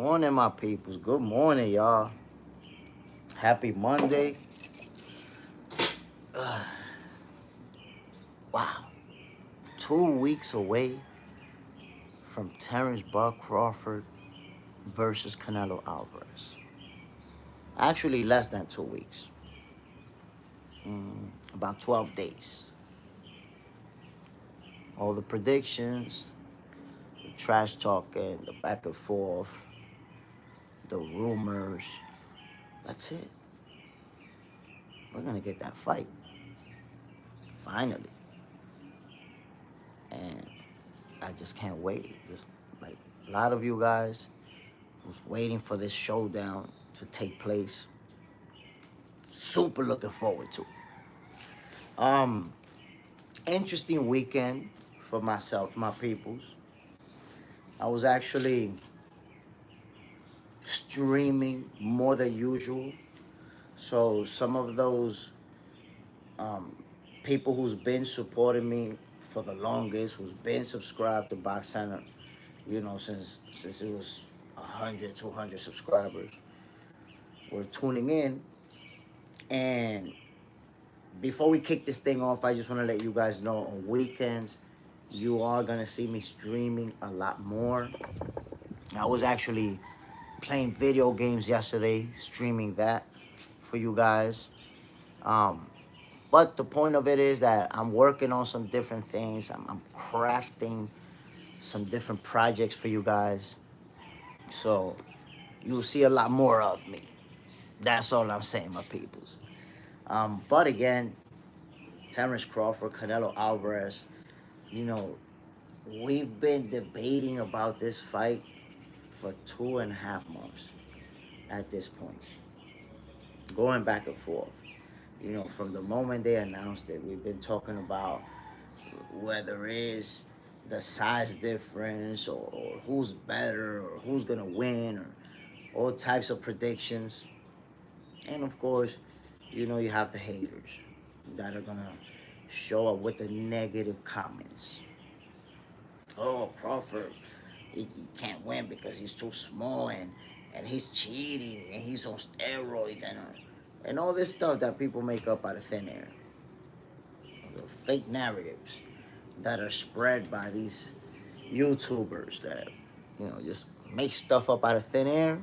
Morning, my peoples. Good morning, y'all. Happy Monday. Wow. 2 weeks away from Terence Crawford versus Canelo Alvarez. Actually, less than 2 weeks. About 12 days. All the predictions, the trash talking, the back and forth, the rumors. That's it. We're going to get that fight. Finally. And I just can't wait. Just like a lot of you guys was waiting for this showdown to take place. Super looking forward to it. Interesting weekend for myself, my peoples. I was actually streaming more than usual. So some of those um, people who's been supporting me for the longest, who's been subscribed to Box Center, since it was 100, 200 subscribers, were tuning in. And before we kick this thing off, I just want to let you guys know on weekends, you are going to see me streaming a lot more. I was actually playing video games yesterday, streaming that for you guys. Um, but the point of it is that I'm working on some different things. I'm crafting some different projects for you guys. So you'll see a lot more of me. That's all I'm saying, my peoples. But again, Terence Crawford, Canelo Alvarez, you know, we've been debating about this fight for 2.5 months at this point, going back and forth. From the moment they announced it, we've been talking about whether it's the size difference or who's better or who's gonna win or all types of predictions. And of course, you have the haters that are gonna show up with the negative comments. Oh, Crawford, he can't win because he's too small and he's cheating and he's on steroids and all this stuff that people make up out of thin air. The fake narratives that are spread by these YouTubers that, just make stuff up out of thin air,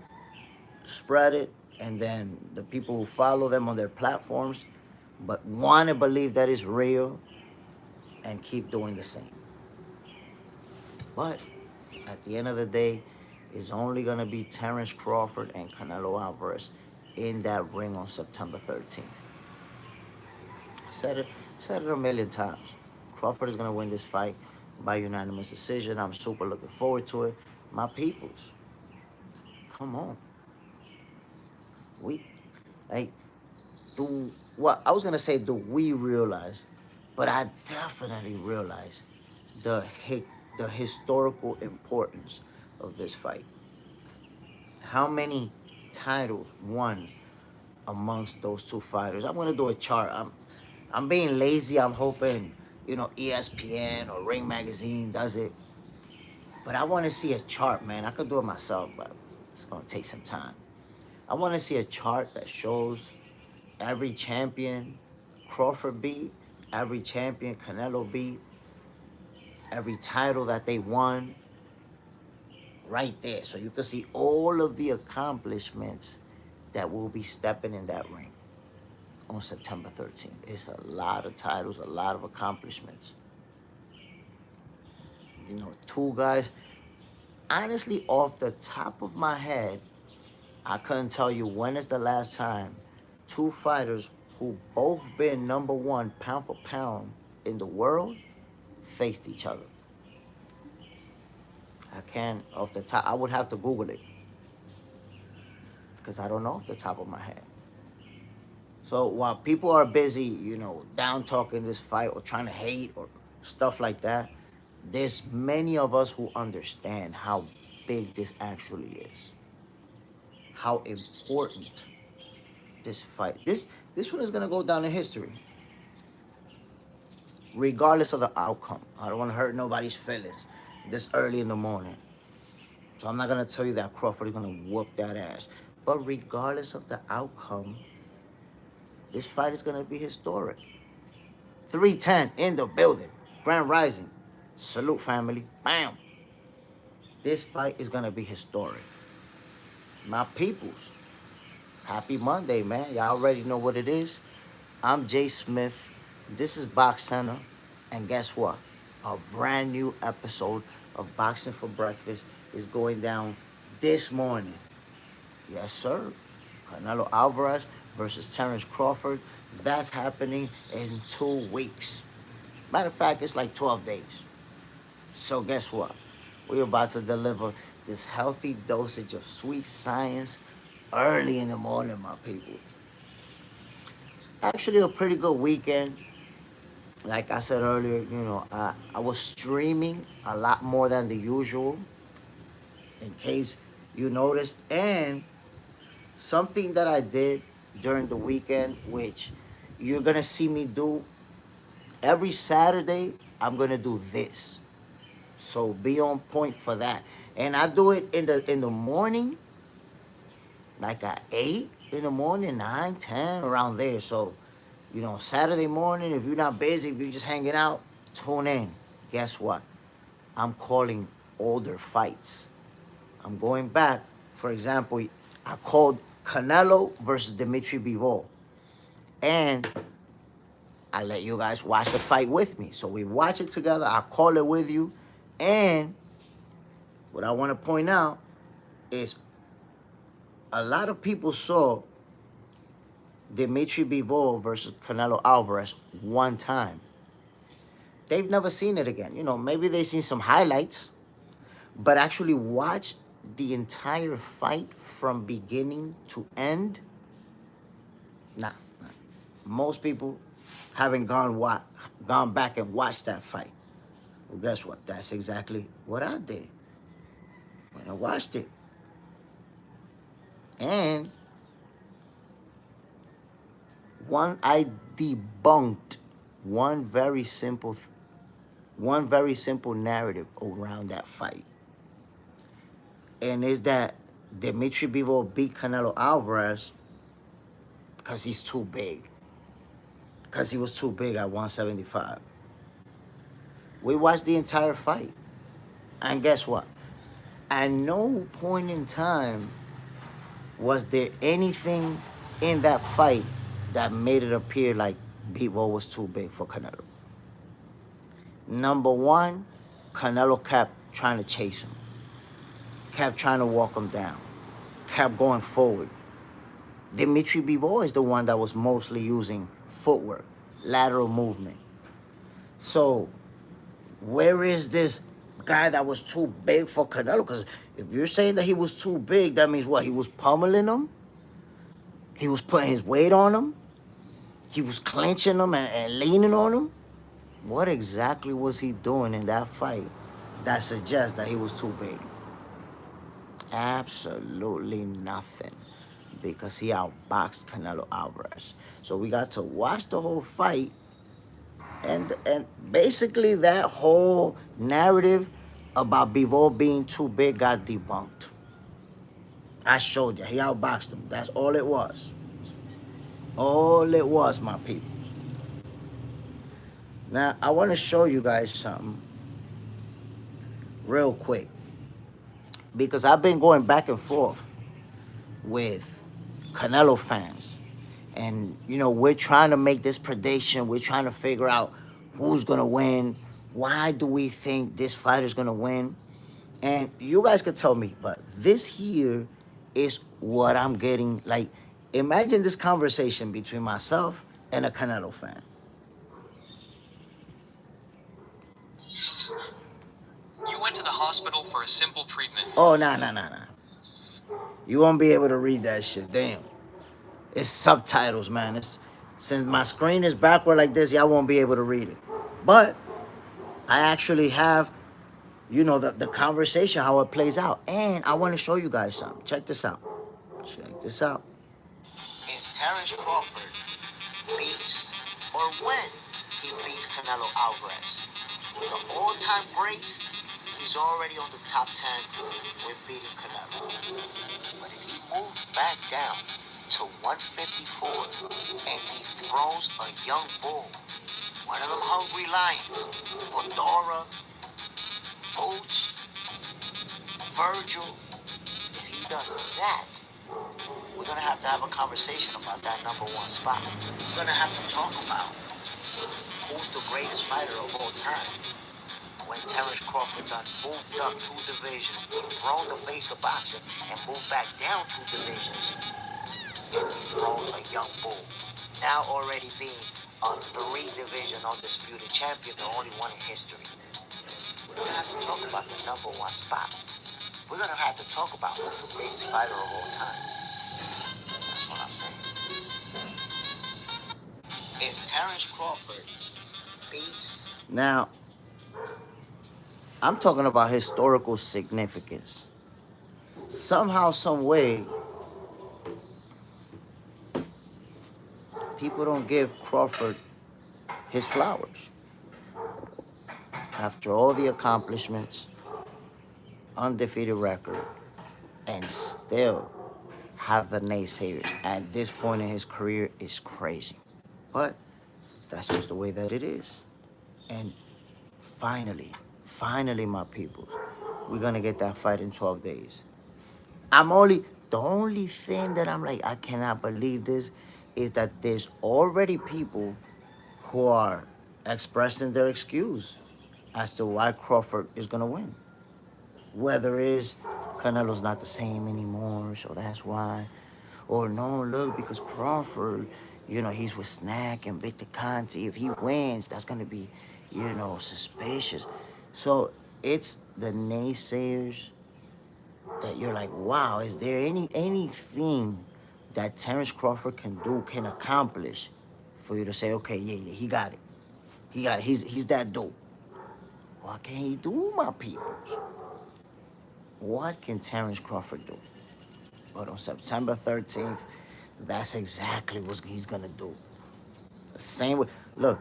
spread it, and then the people who follow them on their platforms but want to believe that it's real and keep doing the same. But at the end of the day, it's only going to be Terence Crawford and Canelo Alvarez in that ring on September 13th. Said it a million times. Crawford is going to win this fight by unanimous decision. I'm super looking forward to it. My peoples, come on. We, like, I was going to say, do we realize, but I definitely realize the historical importance of this fight. How many titles won amongst those two fighters? I'm gonna do a chart. I'm being lazy. I'm hoping ESPN or Ring Magazine does it, but I want to see a chart, man. I could do it myself, but it's gonna take some time. I want to see a chart that shows every champion Crawford beat, every champion Canelo beat, every title that they won, right there. So you can see all of the accomplishments that will be stepping in that ring on September 13th. It's a lot of titles, a lot of accomplishments. Two guys. Honestly, off the top of my head, I couldn't tell you when is the last time two fighters who both been number one pound for pound in the world faced each other. I can't off the top. I would have to Google it because I don't know off the top of my head. So while people are busy, down talking this fight or trying to hate or stuff like that, there's many of us who understand how big this actually is. How important this fight. This one is gonna go down in history. Regardless of the outcome. I don't want to hurt nobody's feelings this early in the morning. So I'm not gonna tell you that Crawford is gonna whoop that ass. But regardless of the outcome, this fight is gonna be historic. 310 in the building. Grand Rising. Salute, family. Bam. This fight is gonna be historic. My peoples. Happy Monday, man. Y'all already know what it is. I'm Jay Smith. This is Box Center. And guess what? A brand new episode of Boxing for Breakfast is going down this morning. Yes, sir. Canelo Alvarez versus Terence Crawford. That's happening in 2 weeks. Matter of fact, it's like 12 days. So guess what? We're about to deliver this healthy dosage of sweet science early in the morning, my people. Actually, a pretty good weekend. Like I said earlier, I was streaming a lot more than the usual, in case you noticed. And something that I did during the weekend, which you're gonna see me do every Saturday, I'm gonna do this. So be on point for that. And I do it in the morning, like at 8 in the morning, 9, 10, around there. So, Saturday morning, if you're not busy, if you're just hanging out, tune in. Guess what? I'm calling older fights. I'm going back. For example, I called Canelo versus Dimitri Bivol. And I let you guys watch the fight with me. So we watch it together. I call it with you. And what I want to point out is a lot of people saw Dimitri Bivol versus Canelo Alvarez one time. They've never seen it again. Maybe they've seen some highlights, but actually watch the entire fight from beginning to end. Nah. Most people haven't gone back and watched that fight. Well, guess what? That's exactly what I did when I watched it. And I debunked one very simple narrative around that fight. And is that Dimitri Bivol beat Canelo Alvarez because he's too big. Because he was too big at 175. We watched the entire fight. And guess what? At no point in time was there anything in that fight that made it appear like Bivol was too big for Canelo. Number one, Canelo kept trying to chase him. Kept trying to walk him down. Kept going forward. Dimitri Bivol is the one that was mostly using footwork, lateral movement. So, where is this guy that was too big for Canelo? Because if you're saying that he was too big, that means what? He was pummeling him? He was putting his weight on him? He was clenching him and leaning on him? What exactly was he doing in that fight that suggests that he was too big? Absolutely nothing, because he outboxed Canelo Alvarez. So we got to watch the whole fight, and basically that whole narrative about Bivol being too big got debunked. I showed you. He outboxed him. That's all it was. All it was, my people. Now, I want to show you guys something real quick, because I've been going back and forth with Canelo fans. And, we're trying to make this prediction. We're trying to figure out who's going to win. Why do we think this fighter's going to win? And you guys could tell me, but this here is what I'm getting. Like, imagine this conversation between myself and a Canelo fan. You went to the hospital for a simple treatment. Oh, nah. You won't be able to read that shit. Damn. It's subtitles, man. Since my screen is backward like this, y'all won't be able to read it. But I actually have, the conversation, how it plays out. And I want to show you guys something. Check this out. If Terence Crawford beats, or when he beats Canelo Alvarez, the all-time greats, he's He's already on the top 10 with beating Canelo. But if he moves back down to 154 and he throws a young bull, one of them hungry lions, Fedora, Boots, Virgil, if he does that, we're going to have a conversation about that number one spot. We're going to have to talk about who's the greatest fighter of all time. When Terence Crawford done moved up 2 divisions, thrown the face of boxing, and moved back down 2 divisions, and thrown a young bull. Now already being a 3 division undisputed champion, the only one in history. We're going to have to talk about the number one spot. We're going to have to talk about who's the greatest fighter of all time. That's what I'm saying. If Terence Crawford beats... Now, I'm talking about historical significance. Somehow, some way, people don't give Crawford his flowers. After all the accomplishments, undefeated record, and still have the naysayers at this point in his career is crazy. But that's just the way that it is. And finally, my people, we're gonna get that fight in 12 days. The only thing that I'm like, I cannot believe this, is that there's already people who are expressing their excuse as to why Crawford is gonna win. Whether it's Canelo's not the same anymore, so that's why. Or no, look, because Crawford, he's with Snack and Victor Conti. If he wins, that's gonna be, suspicious. So it's the naysayers that you're like, wow, is there anything that Terence Crawford can accomplish for you to say, okay, yeah, he got it. He's that dope. What can he do, my peoples? What can Terence Crawford do? But on September 13th, that's exactly what he's gonna do. The same way. Look,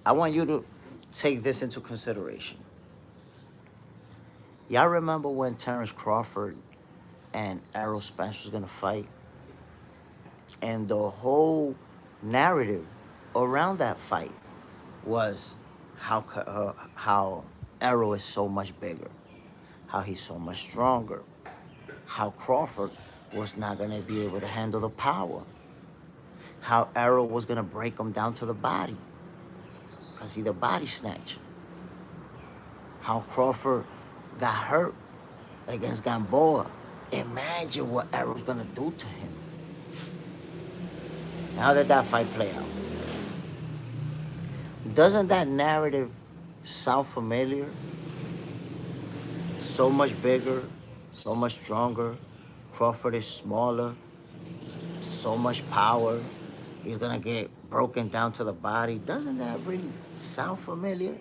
I want you to take this into consideration. Y'all remember when Terence Crawford and Errol Spence was gonna fight? And the whole narrative around that fight was how Errol is so much bigger, how he's so much stronger, how Crawford was not gonna be able to handle the power, how Errol was gonna break him down to the body, because he's a body snatcher, how Crawford got hurt against Gamboa. Imagine what Errol's gonna do to him. How did that fight play out? Doesn't that narrative sound familiar? So much bigger, so much stronger. Crawford is smaller, so much power. He's gonna get broken down to the body. Doesn't that really sound familiar?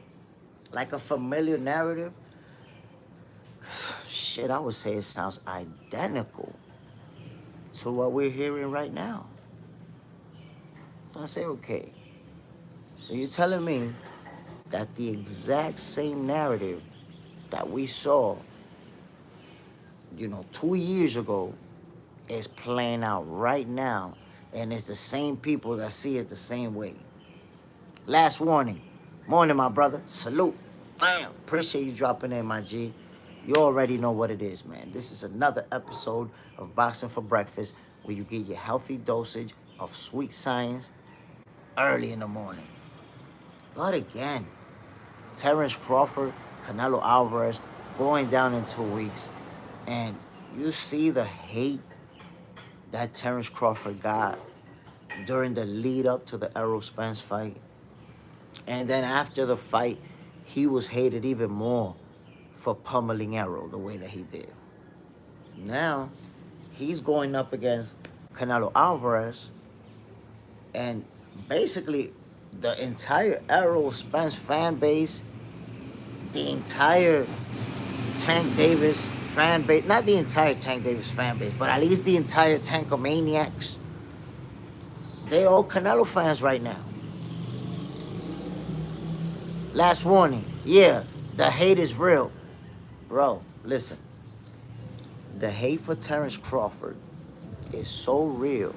Like a familiar narrative? Shit, I would say it sounds identical to what we're hearing right now. So I say, okay. So you're telling me that the exact same narrative that we saw, 2 years ago is playing out right now, and it's the same people that see it the same way. Last warning. Morning, my brother. Salute. Bam. Appreciate you dropping in, my G. You already know what it is, man. This is another episode of Boxing for Breakfast, where you get your healthy dosage of sweet science early in the morning. But again, Terence Crawford, Canelo Alvarez going down in 2 weeks, and you see the hate that Terence Crawford got during the lead up to the Errol Spence fight. And then after the fight, he was hated even more for pummeling Errol the way that he did. Now, he's going up against Canelo Alvarez, and basically the entire Errol Spence fan base, the entire Tank Davis fan base, not the entire Tank Davis fan base, but at least the entire Tankomaniacs, they all Canelo fans right now. Last warning, yeah, The hate is real. Bro, listen. The hate for Terence Crawford is so real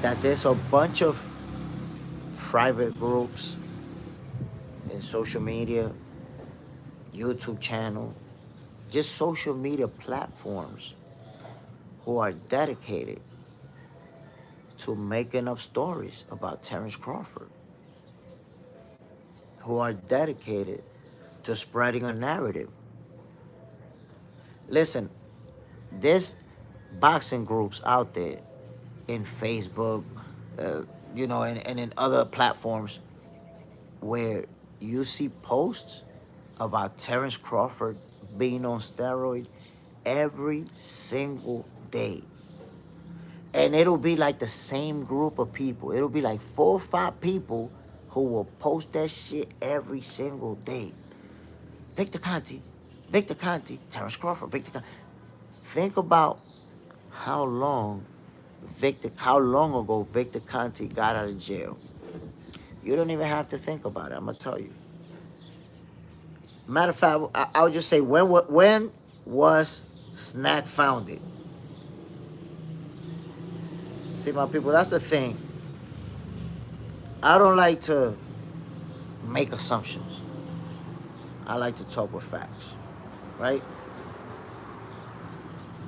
that there's a bunch of private groups in social media, YouTube channel, just social media platforms who are dedicated to making up stories about Terence Crawford, who are dedicated to spreading a narrative. Listen, there's boxing groups out there in Facebook, and in other platforms where you see posts about Terence Crawford being on steroid every single day. And it'll be like the same group of people. It'll be like 4 or 5 people who will post that shit every single day. Victor Conte, Victor Conte, Terence Crawford, Victor Conte. Think about how long how long ago Victor Conte got out of jail. You don't even have to think about it. I'm gonna tell you. Matter of fact, I would just say when was Snack founded? See, my people, that's the thing. I don't like to make assumptions. I like to talk with facts, right?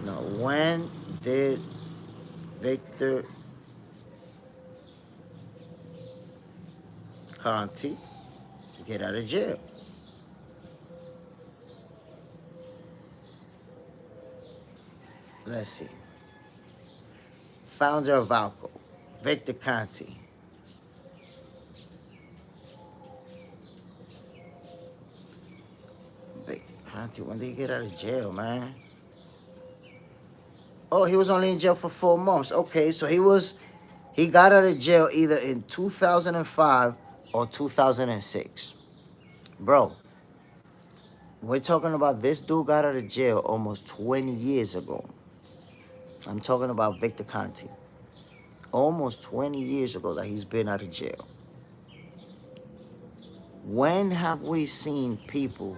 Now, when did Victor Conte get out of jail? Let's see. Founder of Alco, Victor Conte. Victor Conte, when did he get out of jail, man? Oh, he was only in jail for 4 months. Okay, so he got out of jail either in 2005 or 2006. Bro, we're talking about this dude got out of jail almost 20 years ago. I'm talking about Victor Conte. Almost 20 years ago that he's been out of jail. When have we seen people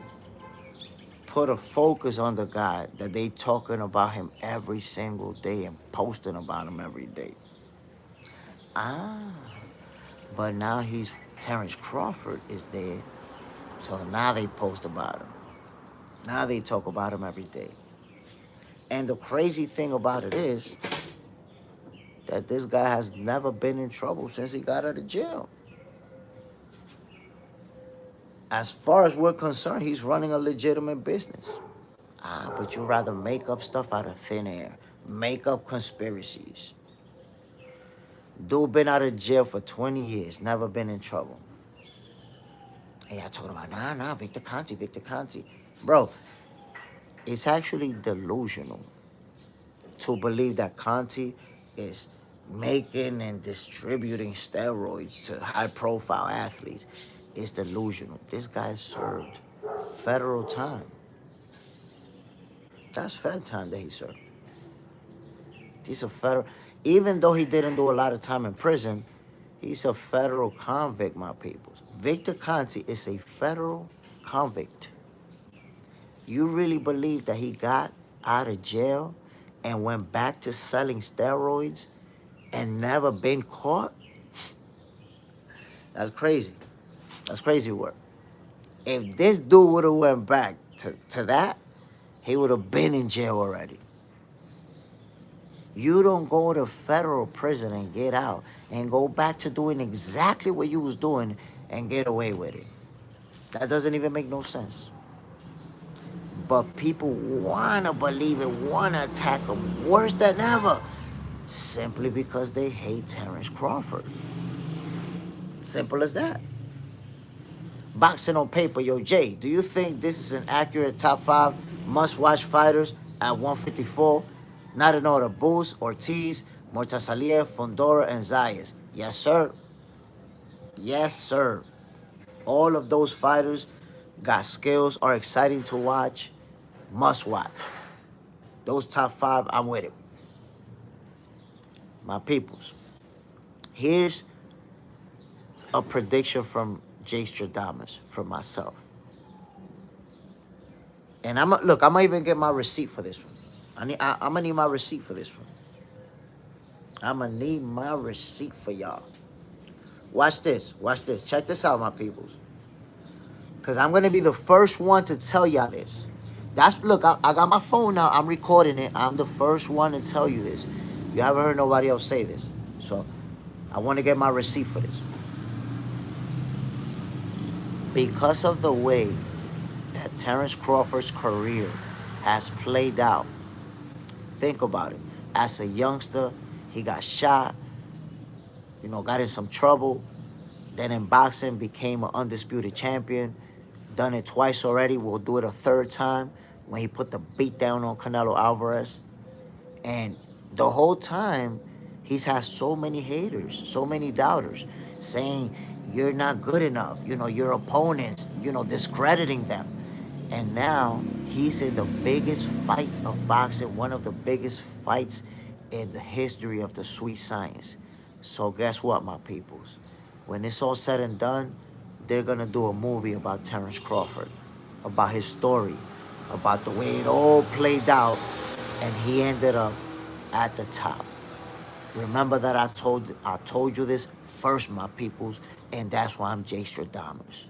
put a focus on the guy that they talking about him every single day and posting about him every day? Ah, but now Terence Crawford is there, so now they post about him. Now they talk about him every day. And the crazy thing about it is that this guy has never been in trouble since he got out of jail. As far as we're concerned, he's running a legitimate business. Ah, but you rather make up stuff out of thin air, make up conspiracies. Dude been out of jail for 20 years, never been in trouble. Hey, I talking about, nah, Victor Conte, Victor Conte. Bro, it's actually delusional to believe that Conte is making and distributing steroids to high-profile athletes. It's delusional. This guy served federal time. That's fed time that he served. He's a federal, even though he didn't do a lot of time in prison, he's a federal convict, my people. Victor Conte is a federal convict. You really believe that he got out of jail and went back to selling steroids and never been caught? That's crazy. That's crazy work. If this dude would have went back to that, he would have been in jail already. You don't go to federal prison and get out and go back to doing exactly what you was doing and get away with it. That doesn't even make no sense. But people want to believe it, want to attack him worse than ever, simply because they hate Terence Crawford. Simple as that. Boxing on paper, yo, Jay, do you think this is an accurate top 5 must-watch fighters at 154? Not in order: Boost, Ortiz, Mortasalia, Fondora, and Zayas. Yes, sir. Yes, sir. All of those fighters got skills, are exciting to watch, must watch. Those top 5, I'm with it. My peoples. Here's a prediction from Jay Stradamus, from myself. And look, I'm gonna even get my receipt for this one. I'm gonna need my receipt for this one. I'm gonna need my receipt for y'all. Watch this. Watch this. Check this out, my peoples. Cause I'm gonna be the first one to tell y'all this. Look, I got my phone now. I'm recording it. I'm the first one to tell you this. You haven't heard nobody else say this. So I want to get my receipt for this. Because of the way that Terence Crawford's career has played out, think about it. As a youngster, he got shot, got in some trouble. Then in boxing, became an undisputed champion. Done it twice already. We'll do it a third time when he put the beat down on Canelo Alvarez. And the whole time, he's had so many haters, so many doubters, saying you're not good enough. Your opponents, discrediting them. And now he's in the biggest fight of boxing, one of the biggest fights in the history of the sweet science. So guess what, my peoples? When it's all said and done, they're gonna do a movie about Terence Crawford, about his story, about the way it all played out, and he ended up at the top. Remember that I told you this first, my peoples, and that's why I'm Jay Stradamus.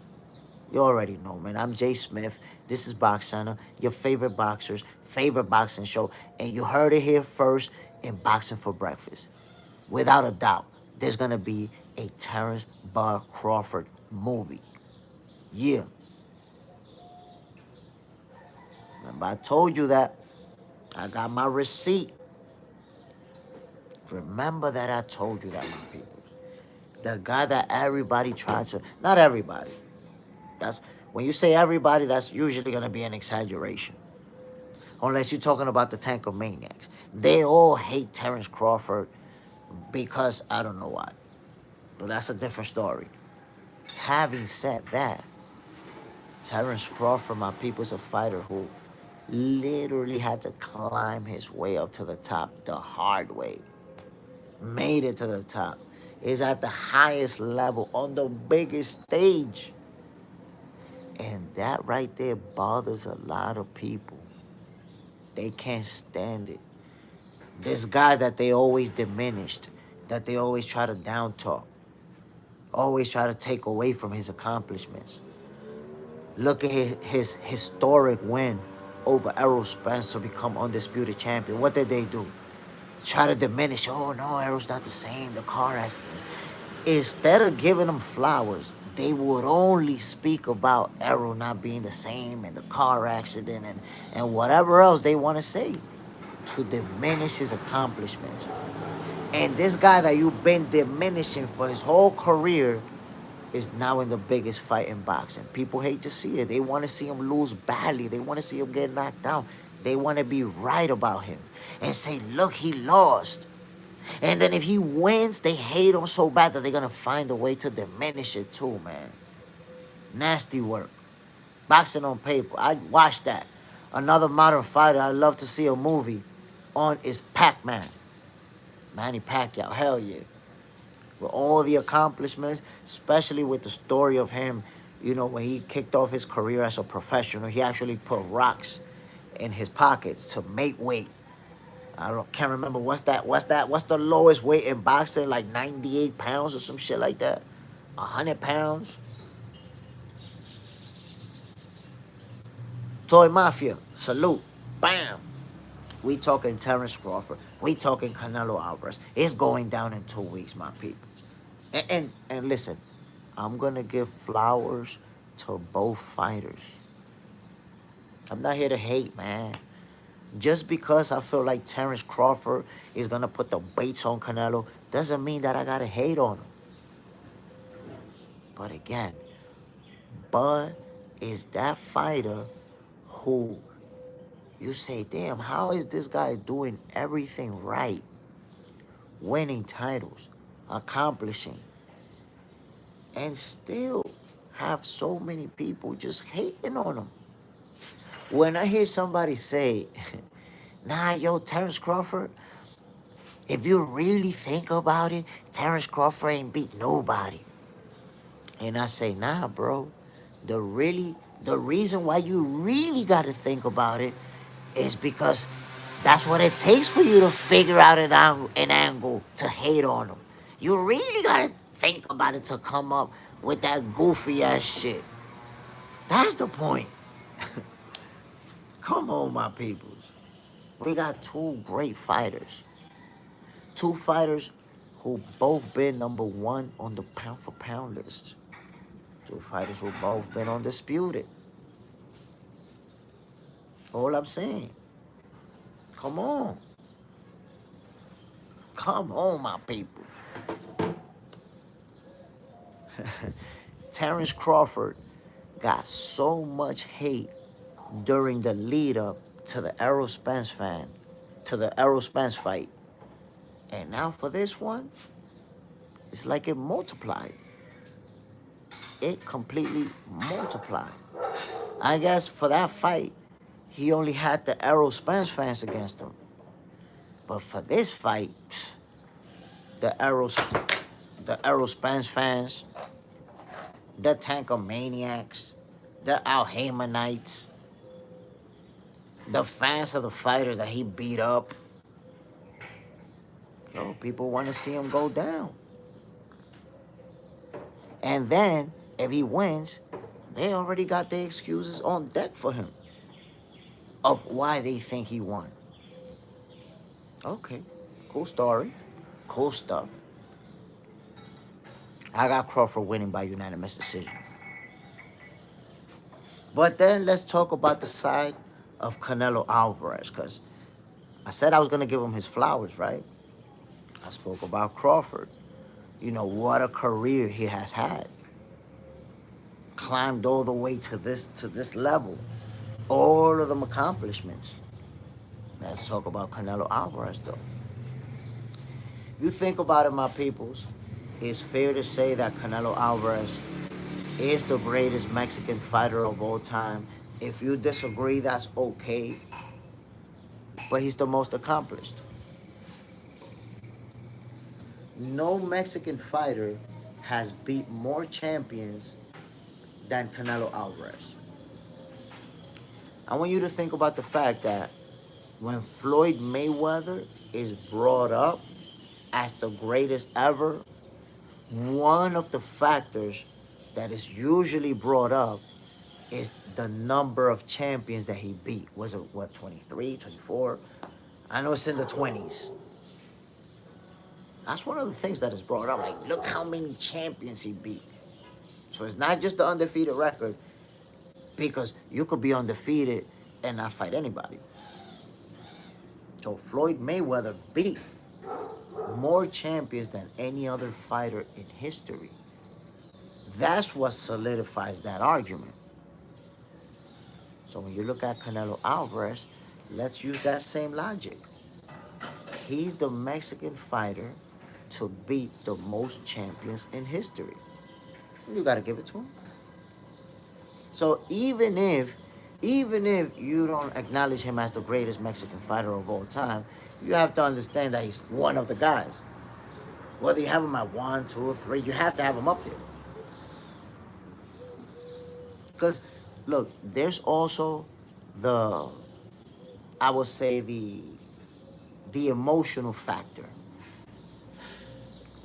You already know, man. I'm Jay Smith. This is Box Center, your favorite boxer's favorite boxing show. And you heard it here first in Boxing for Breakfast. Without a doubt, there's going to be a Terence Bud Crawford movie. Yeah. Remember, I told you that. I got my receipt. Remember that I told you that, my people. The guy that everybody tries to, not everybody. That's when you say everybody, that's usually gonna be an exaggeration. Unless you're talking about the Tank of Maniacs. They all hate Terence Crawford because I don't know why. But that's a different story. Having said that, Terence Crawford, my people, is a fighter who literally had to climb his way up to the top the hard way. Made it to the top. Is at the highest level on the biggest stage. And that right there bothers a lot of people. They can't stand it. This guy that they always diminished, that they always try to down talk, always try to take away from his accomplishments. Look at his historic win over Errol Spence to become undisputed champion. What did they do? Try to diminish. Oh no, Errol's not the same. The car accident. Instead of giving him flowers, they would only speak about Errol not being the same and the car accident and whatever else they want to say to diminish his accomplishments. And this guy that you've been diminishing for his whole career is now in the biggest fight in boxing. People hate to see it. They want to see him lose badly. They want to see him get knocked down. They want to be right about him and say, look, he lost. And then if he wins, they hate him so bad that they're going to find a way to diminish it too, man. Nasty work. Boxing on paper. I watched that. Another modern fighter I love to see a movie on is Pac-Man. Manny Pacquiao. Hell yeah. With all the accomplishments, especially with the story of him, when he kicked off his career as a professional, he actually put rocks in his pockets to make weight. Can't remember what's the lowest weight in boxing, like 98 pounds or some shit like that. 100 pounds. Toy Mafia, salute, bam. We talking Terence Crawford. We talking Canelo Alvarez. It's going down in 2 weeks, my people. And listen, I'm gonna give flowers to both fighters. I'm not here to hate, man. Just because I feel like Terence Crawford is gonna put the baits on Canelo doesn't mean that I gotta hate on him. But again, Bud is that fighter who you say, damn, how is this guy doing everything right? Winning titles, accomplishing, and still have so many people just hating on him. When I hear somebody say, nah, yo, Terence Crawford, if you really think about it, Terence Crawford ain't beat nobody. And I say, nah, bro, the really The reason why you really got to think about it is because that's what it takes for you to figure out an angle to hate on them. You really got to think about it to come up with that goofy ass shit. That's the point. Come on, my peoples. We got two great fighters. Two fighters who both been number one on the pound for pound list. Two fighters who both been undisputed. All I'm saying. Come on. Come on, my people. Terence Crawford got so much hate during the lead up to the Errol Spence fight. And now for this one, it's like it multiplied. It completely multiplied. I guess for that fight, he only had the Errol Spence fans against him. But for this fight, the Errol, the Errol Spence fans, the Tankomaniacs, the Al Haymanites, the fans of the fighters that he beat up, yo, people want to see him go down. And then, if he wins, they already got the excuses on deck for him of why they think he won. Okay, cool story, cool stuff. I got Crawford winning by unanimous decision. But then let's talk about the side of Canelo Alvarez, because I said I was going to give him his flowers, right? I spoke about Crawford. You know, what a career he has had. Climbed all the way to this level. All of them accomplishments. Let's talk about Canelo Alvarez, though. You think about it, my peoples, it's fair to say that Canelo Alvarez is the greatest Mexican fighter of all time. If you disagree, that's okay. But he's the most accomplished. No Mexican fighter has beat more champions than Canelo Alvarez. I want you to think about the fact that when Floyd Mayweather is brought up as the greatest ever, one of the factors that is usually brought up is the number of champions that he beat. Was it, what, 23, 24? I know it's in the 20s. That's one of the things that is brought up. Like, look how many champions he beat. So it's not just the undefeated record, because you could be undefeated and not fight anybody. So Floyd Mayweather beat more champions than any other fighter in history. That's what solidifies that argument. So when you look at Canelo Alvarez, let's use that same logic. He's the Mexican fighter to beat the most champions in history. You gotta give it to him. So even if you don't acknowledge him as the greatest Mexican fighter of all time, you have to understand that he's one of the guys. Whether you have him at 1, 2, or 3, you have to have him up there. Because, look, there's also I would say the emotional factor.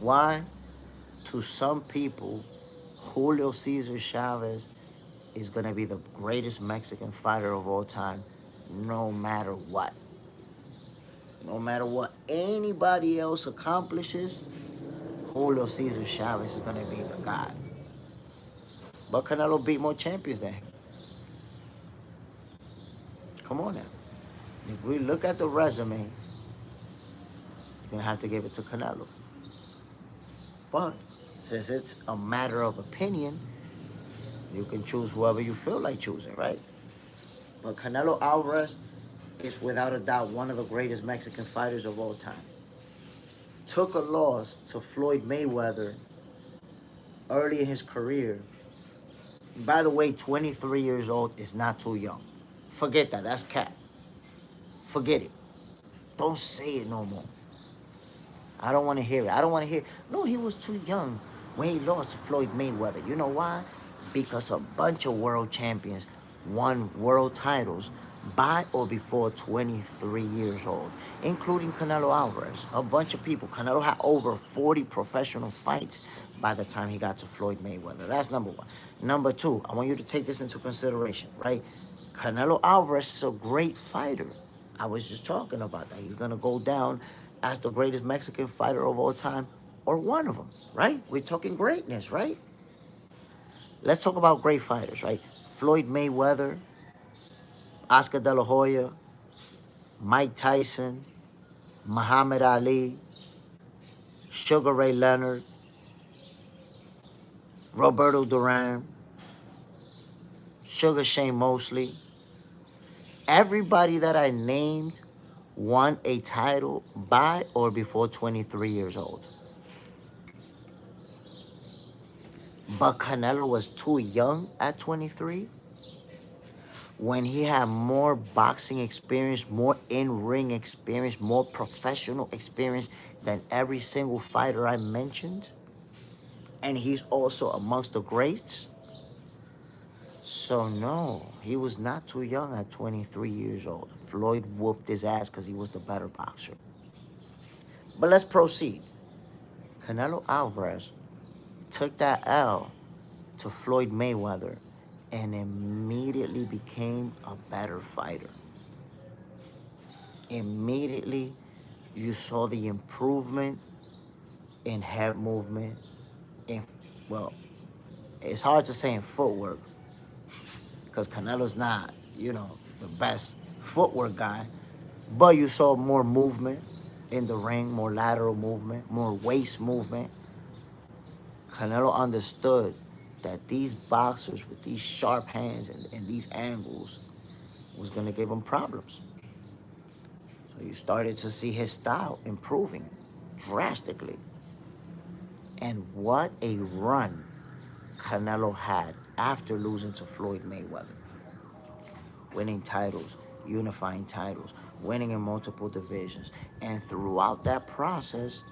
Why? To some people, Julio Cesar Chavez is going to be the greatest Mexican fighter of all time, no matter what. No matter what anybody else accomplishes, Julio Cesar Chavez is going to be the guy. But Canelo beat more champions than him. Come on now. If we look at the resume, you're going to have to give it to Canelo. But since it's a matter of opinion, you can choose whoever you feel like choosing, right? But Canelo Alvarez is without a doubt one of the greatest Mexican fighters of all time. Took a loss to Floyd Mayweather early in his career. By the way, 23 years old is not too young. Forget that. That's cap. Forget it. Don't say it no more. I don't want to hear it. I don't want to hear, no, he was too young when he lost to Floyd Mayweather. You know why? because a bunch of world champions won world titles by or before 23 years old, including Canelo Alvarez. A bunch of people. Canelo had over 40 professional fights by the time he got to Floyd Mayweather. That's number one. Number two, I want you to take this into consideration, right? Canelo Alvarez is a great fighter. I was just talking about that. He's going to go down as the greatest Mexican fighter of all time, or one of them, right? We're talking greatness, right? Let's talk about great fighters, right? Floyd Mayweather, Oscar De La Hoya, Mike Tyson, Muhammad Ali, Sugar Ray Leonard, Roberto Duran, Sugar Shane Mosley. Everybody that I named won a title by or before 23 years old. But Canelo was too young at 23 when he had more boxing experience, more in-ring experience, more professional experience than every single fighter I mentioned. And he's also amongst the greats. So no, he was not too young at 23 years old. Floyd whooped his ass because he was the better boxer. But let's proceed. Canelo Alvarez took that L to Floyd Mayweather and immediately became a better fighter. Immediately, you saw the improvement in head movement, in, well, it's hard to say in footwork because Canelo's not, the best footwork guy, but you saw more movement in the ring, more lateral movement, more waist movement. Canelo understood that these boxers with these sharp hands and these angles was going to give him problems. So you started to see his style improving drastically. And what a run Canelo had after losing to Floyd Mayweather. Winning titles, unifying titles, winning in multiple divisions. And throughout that process,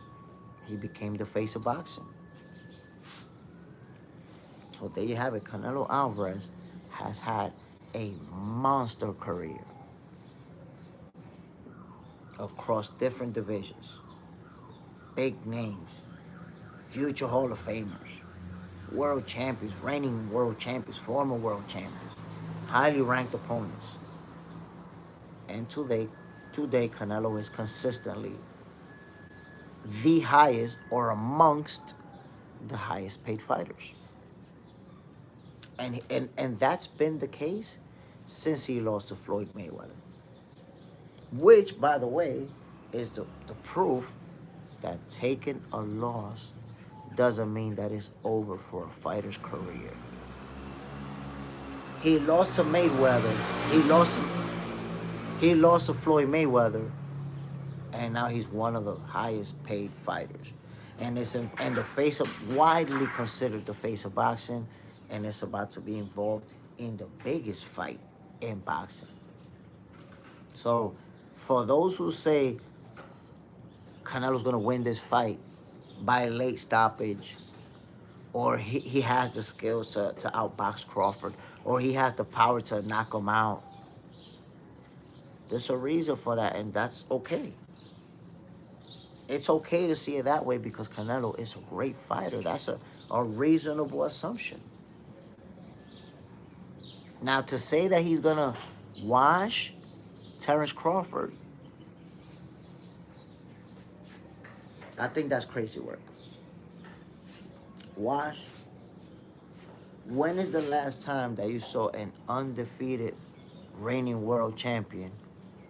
he became the face of boxing. So there you have it. Canelo Alvarez has had a monster career across different divisions. Big names, future Hall of Famers, world champions, reigning world champions, former world champions, highly ranked opponents. And today Canelo is consistently the highest or amongst the highest paid fighters. And that's been the case since he lost to Floyd Mayweather. Which, by the way, is the proof that taking a loss doesn't mean that it's over for a fighter's career. He lost to Mayweather. He lost to Floyd Mayweather, and now he's one of the highest paid fighters. And the face of, widely considered the face of boxing, and it's about to be involved in the biggest fight in boxing. So, for those who say Canelo's gonna win this fight by late stoppage, or he has the skills to outbox Crawford, or he has the power to knock him out, there's a reason for that, and that's okay. It's okay to see it that way because Canelo is a great fighter. That's a reasonable assumption. Now, to say that he's gonna wash Terence Crawford, I think that's crazy work. Wash. When is the last time that you saw an undefeated reigning world champion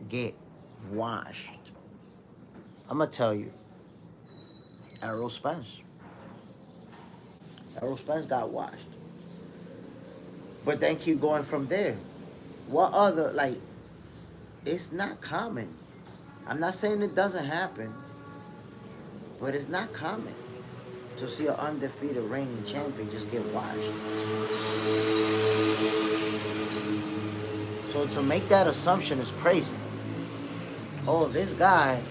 get washed? I'm gonna tell you, Errol Spence. Errol Spence got washed. But then keep going from there. What other, it's not common. I'm not saying it doesn't happen, but it's not common to see an undefeated reigning champion just get washed. So to make that assumption is crazy. Oh, this guy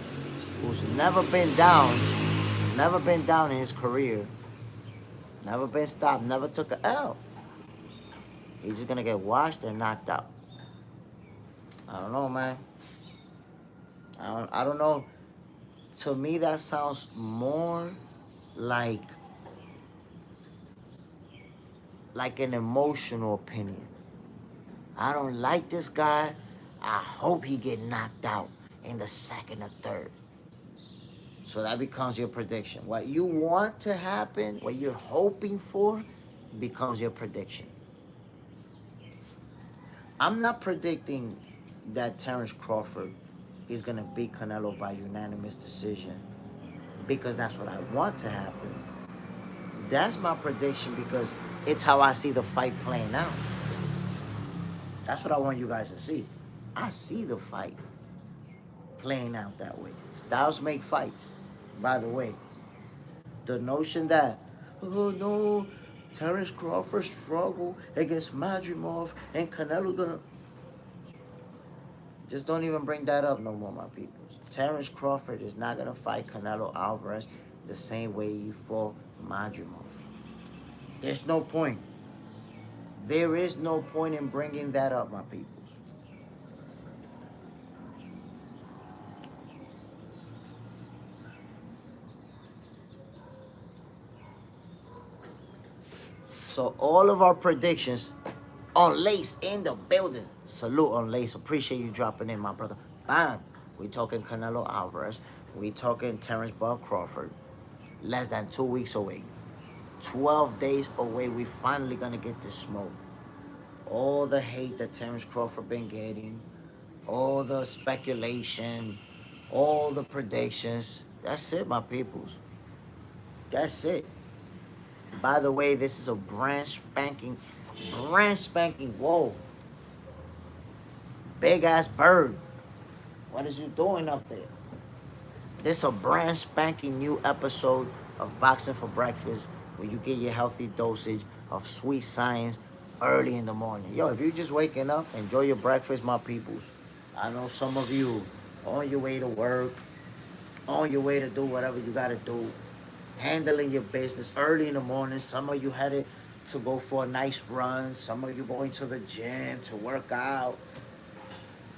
who's never been down in his career, never been stopped, never took an L. He's just gonna get washed and knocked out. I don't know, man. I don't know. To me, that sounds more like an emotional opinion. I don't like this guy. I hope he get knocked out in the second or third. So that becomes your prediction. What you want to happen, what you're hoping for, becomes your prediction. I'm not predicting that Terence Crawford is gonna beat Canelo by unanimous decision because that's what I want to happen. That's my prediction because it's how I see the fight playing out. That's what I want you guys to see. I see the fight playing out that way. Styles make fights, by the way. The notion that, oh no, Terence Crawford struggled against Madrimov and Canelo gonna, just don't even bring that up no more, my people. Terence Crawford is not gonna fight Canelo Alvarez the same way he fought Madrimov. There's no point. There is no point in bringing that up, my people. So all of our predictions on Lace in the building. Salute on Lace. Appreciate you dropping in, my brother. Bam. We talking Canelo Alvarez. We talking Terence Crawford. Less than 2 weeks away. 12 days away. We finally gonna get this smoke. All the hate that Terence Crawford been getting, all the speculation, all the predictions. That's it, my peoples. That's it. By the way, this is a brand spanking, whoa, big ass bird. What is you doing up there? This is a brand spanking new episode of Boxing for Breakfast where you get your healthy dosage of sweet science early in the morning. Yo, if you're just waking up, enjoy your breakfast, my peoples. I know some of you on your way to work, on your way to do whatever you gotta do, handling your business early in the morning. Some of you headed to go for a nice run. Some of you going to the gym to work out.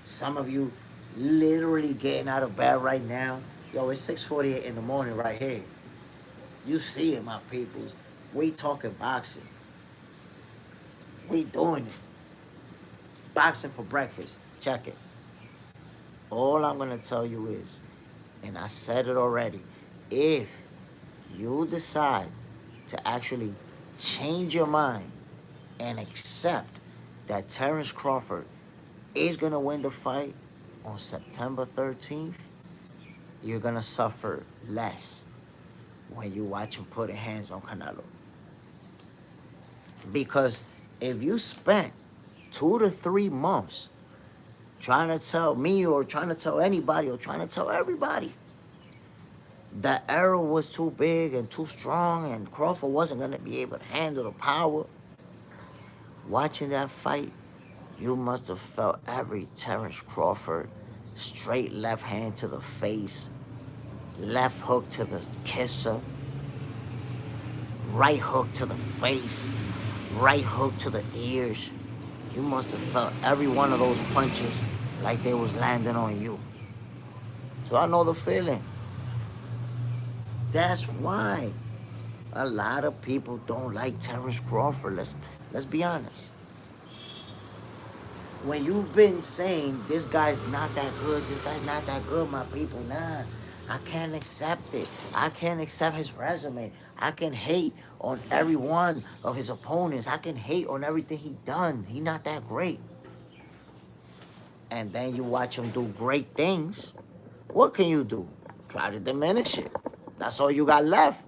Some of you literally getting out of bed right now. Yo, it's 6:48 in the morning right here. You see it, my peoples. We talking boxing. We doing it. Boxing for breakfast. Check it. All I'm gonna tell you is, and I said it already, if you decide to actually change your mind and accept that Terence Crawford is gonna win the fight on September 13th, you're gonna suffer less when you watch him put hands on Canelo. Because if you spent 2 to 3 months trying to tell me or trying to tell anybody or trying to tell everybody that Arrow was too big and too strong and Crawford wasn't gonna be able to handle the power, watching that fight, you must have felt every Terence Crawford straight left hand to the face, left hook to the kisser, right hook to the face, right hook to the ears. You must have felt every one of those punches like they was landing on you. So I know the feeling. That's why a lot of people don't like Terence Crawford. Let's be honest. When you've been saying this guy's not that good, this guy's not that good, my people, nah, I can't accept it. I can't accept his resume. I can hate on every one of his opponents. I can hate on everything he done. He not that great. And then you watch him do great things. What can you do? Try to diminish it. That's all you got left.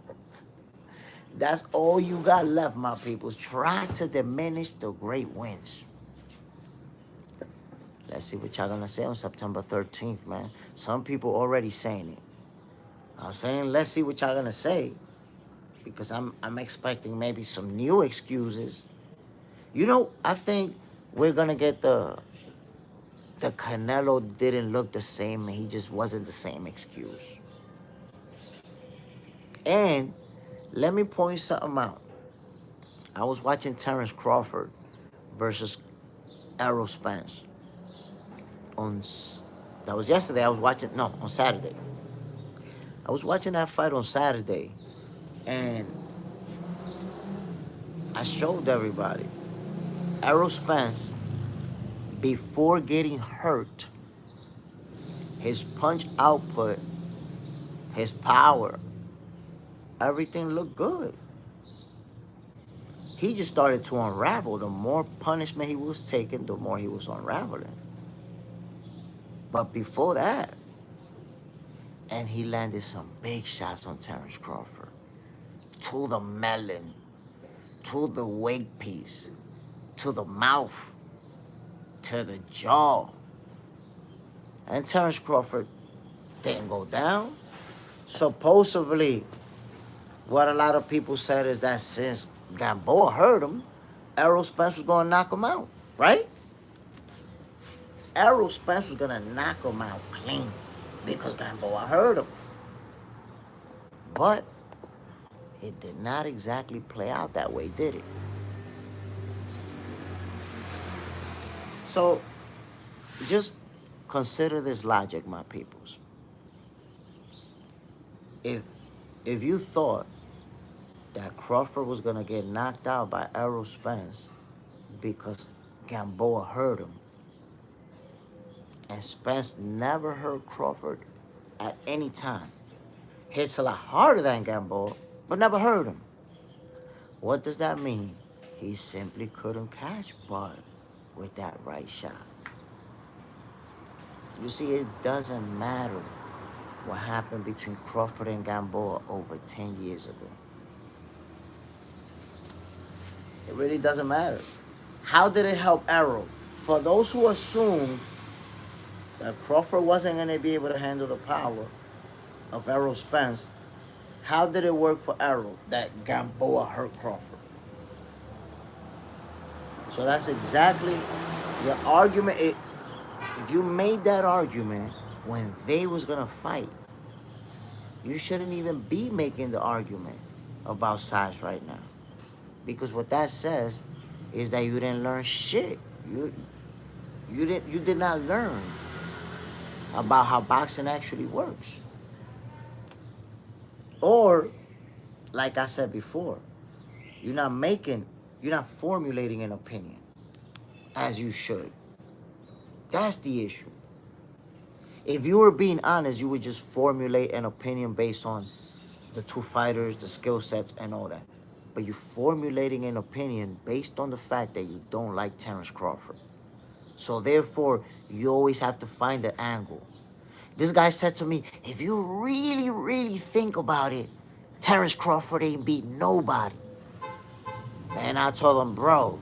That's all you got left, my people. Try to diminish the great wins. Let's see what y'all gonna say on September 13th, man. Some people already saying it. I'm saying let's see what y'all gonna say. Because I'm expecting maybe some new excuses. You know, I think we're gonna get the Canelo didn't look the same and he just wasn't the same excuse. And let me point something out. I was watching Terence Crawford versus Errol Spence. On that was yesterday. I was watching. No, on Saturday. I was watching that fight on Saturday, and I showed everybody Errol Spence before getting hurt. His punch output, his power, everything looked good. He just started to unravel. The more punishment he was taking, the more he was unraveling. But before that, and he landed some big shots on Terence Crawford. To the melon, to the wig piece, to the mouth, to the jaw. And Terence Crawford didn't go down. Supposedly, what a lot of people said is that since Gamboa hurt him, Errol Spence was going to knock him out, right? Errol Spence was going to knock him out clean because Gamboa hurt him. But it did not exactly play out that way, did it? So just consider this logic, my peoples. If you thought that Crawford was going to get knocked out by Errol Spence because Gamboa hurt him, and Spence never hurt Crawford at any time, hits a lot harder than Gamboa, but never hurt him. What does that mean? He simply couldn't catch Bud with that right shot. You see, it doesn't matter what happened between Crawford and Gamboa over 10 years ago. It really doesn't matter. How did it help Errol? For those who assumed that Crawford wasn't going to be able to handle the power of Errol Spence, how did it work for Errol that Gamboa hurt Crawford? So that's exactly your argument. If you made that argument when they was going to fight, you shouldn't even be making the argument about size right now. Because what that says is that you didn't learn shit. You did not learn about how boxing actually works. Or, like I said before, you're not formulating an opinion as you should. That's the issue. If you were being honest, you would just formulate an opinion based on the two fighters, the skill sets, and all that. But you're formulating an opinion based on the fact that you don't like Terence Crawford. So therefore, you always have to find an angle. This guy said to me, if you really, really think about it, Terence Crawford ain't beat nobody. And I told him, bro,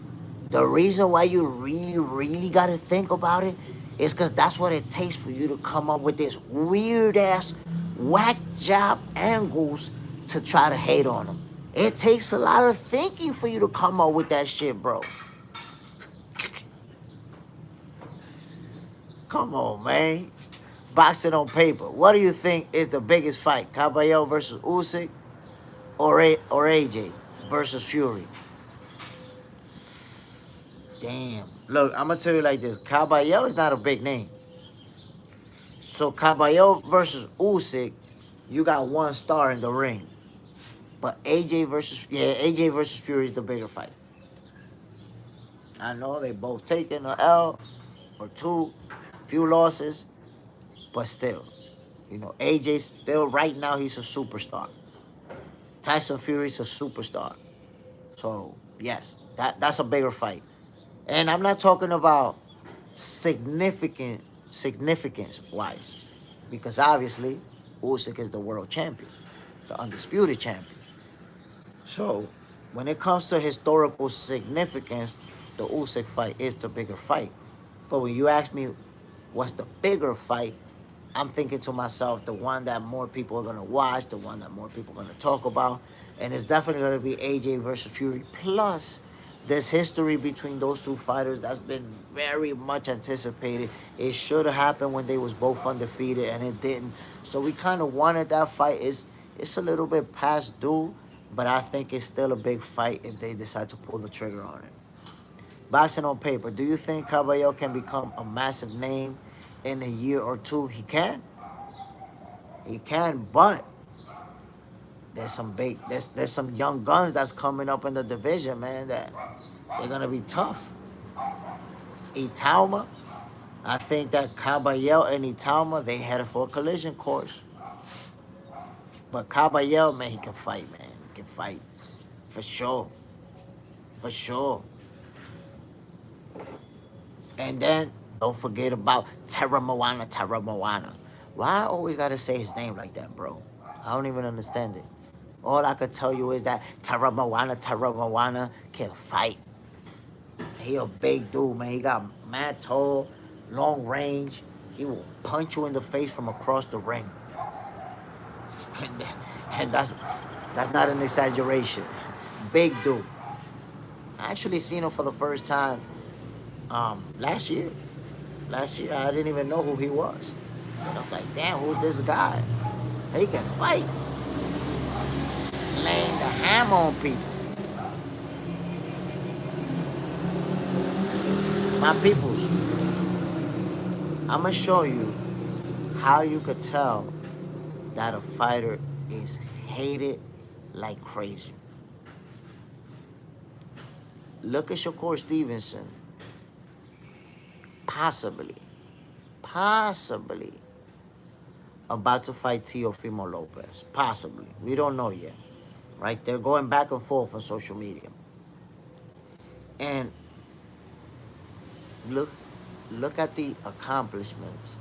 the reason why you really, really got to think about it is because that's what it takes for you to come up with this weird-ass, whack job angles to try to hate on him. It takes a lot of thinking for you to come up with that shit, bro. Come on, man. Boxing on paper. What do you think is the biggest fight? Caballero versus Usyk or AJ versus Fury? Damn. Look, I'm going to tell you like this. Caballero is not a big name. So Caballero versus Usyk, you got one star in the ring. But AJ versus Fury is the bigger fight. I know they both taken an L or two, few losses, but still, AJ still right now he's a superstar. Tyson Fury's a superstar. So yes, that's a bigger fight. And I'm not talking about significance wise, because obviously Usyk is the world champion, the undisputed champion. So when it comes to historical significance, the Usyk fight is the bigger fight. But when you ask me what's the bigger fight, I'm thinking to myself, the one that more people are going to watch, the one that more people are going to talk about, and it's definitely going to be AJ versus Fury. Plus, there's history between those two fighters that's been very much anticipated. It should have happened when they was both undefeated, and it didn't. So we kind of wanted that fight. It's a little bit past due, but I think it's still a big fight if they decide to pull the trigger on it. Boxing on paper. Do you think Caballero can become a massive name in a year or two? He can. He can, but there's some young guns that's coming up in the division, man, that they're gonna be tough. Italma, I think that Caballero and Italma, they headed for a collision course. But Caballero, man, he can fight, man. He can fight. For sure. For sure. And then don't forget about Terra Moana, Terra Moana. Why I always gotta say his name like that, bro? I don't even understand it. All I could tell you is that Terra Moana can fight. He a big dude, man. He got mad tall, long range. He will punch you in the face from across the ring. And that's not an exaggeration. Big dude. I actually seen him for the first time last year. Last year I didn't even know who he was. And I'm like, damn, who's this guy? He can fight. Laying the hammer on people. My peoples, I'ma show you how you could tell that a fighter is hated like crazy. Look at Shakur Stevenson. Possibly, possibly about to fight Teofimo Lopez. Possibly. We don't know yet. Right? They're going back and forth on social media. And look look at the accomplishments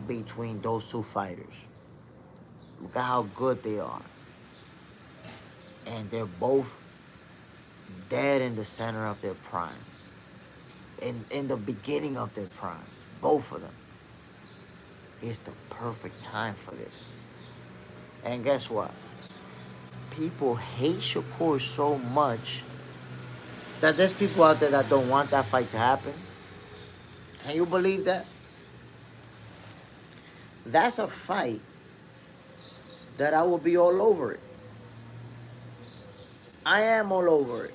between those two fighters. Look at how good they are. And they're both dead in the center of their prime. In the beginning of their prime. Both of them. It's the perfect time for this. And guess what? People hate Shakur so much that there's people out there that don't want that fight to happen. Can you believe that? That's a fight that I will be all over it. I am all over it.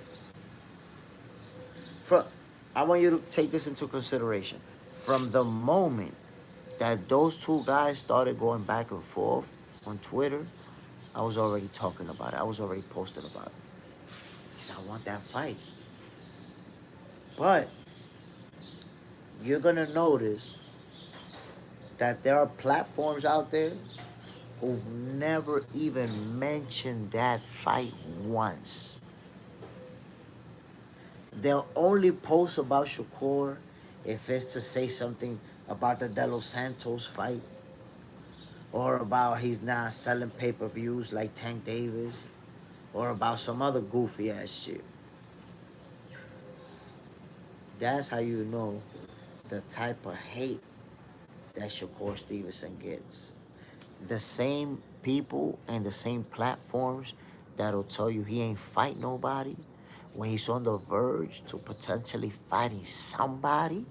I want you to take this into consideration. From the moment that those two guys started going back and forth on Twitter, I was already talking about it. I was already posting about it. Because I want that fight. But you're going to notice that there are platforms out there who've never even mentioned that fight once. They'll only post about Shakur if it's to say something about the De Los Santos fight or about he's not selling pay-per-views like Tank Davis or about some other goofy ass shit. That's how you know the type of hate that Shakur Stevenson gets. The same people and the same platforms that'll tell you he ain't fight nobody when he's on the verge to potentially fighting somebody,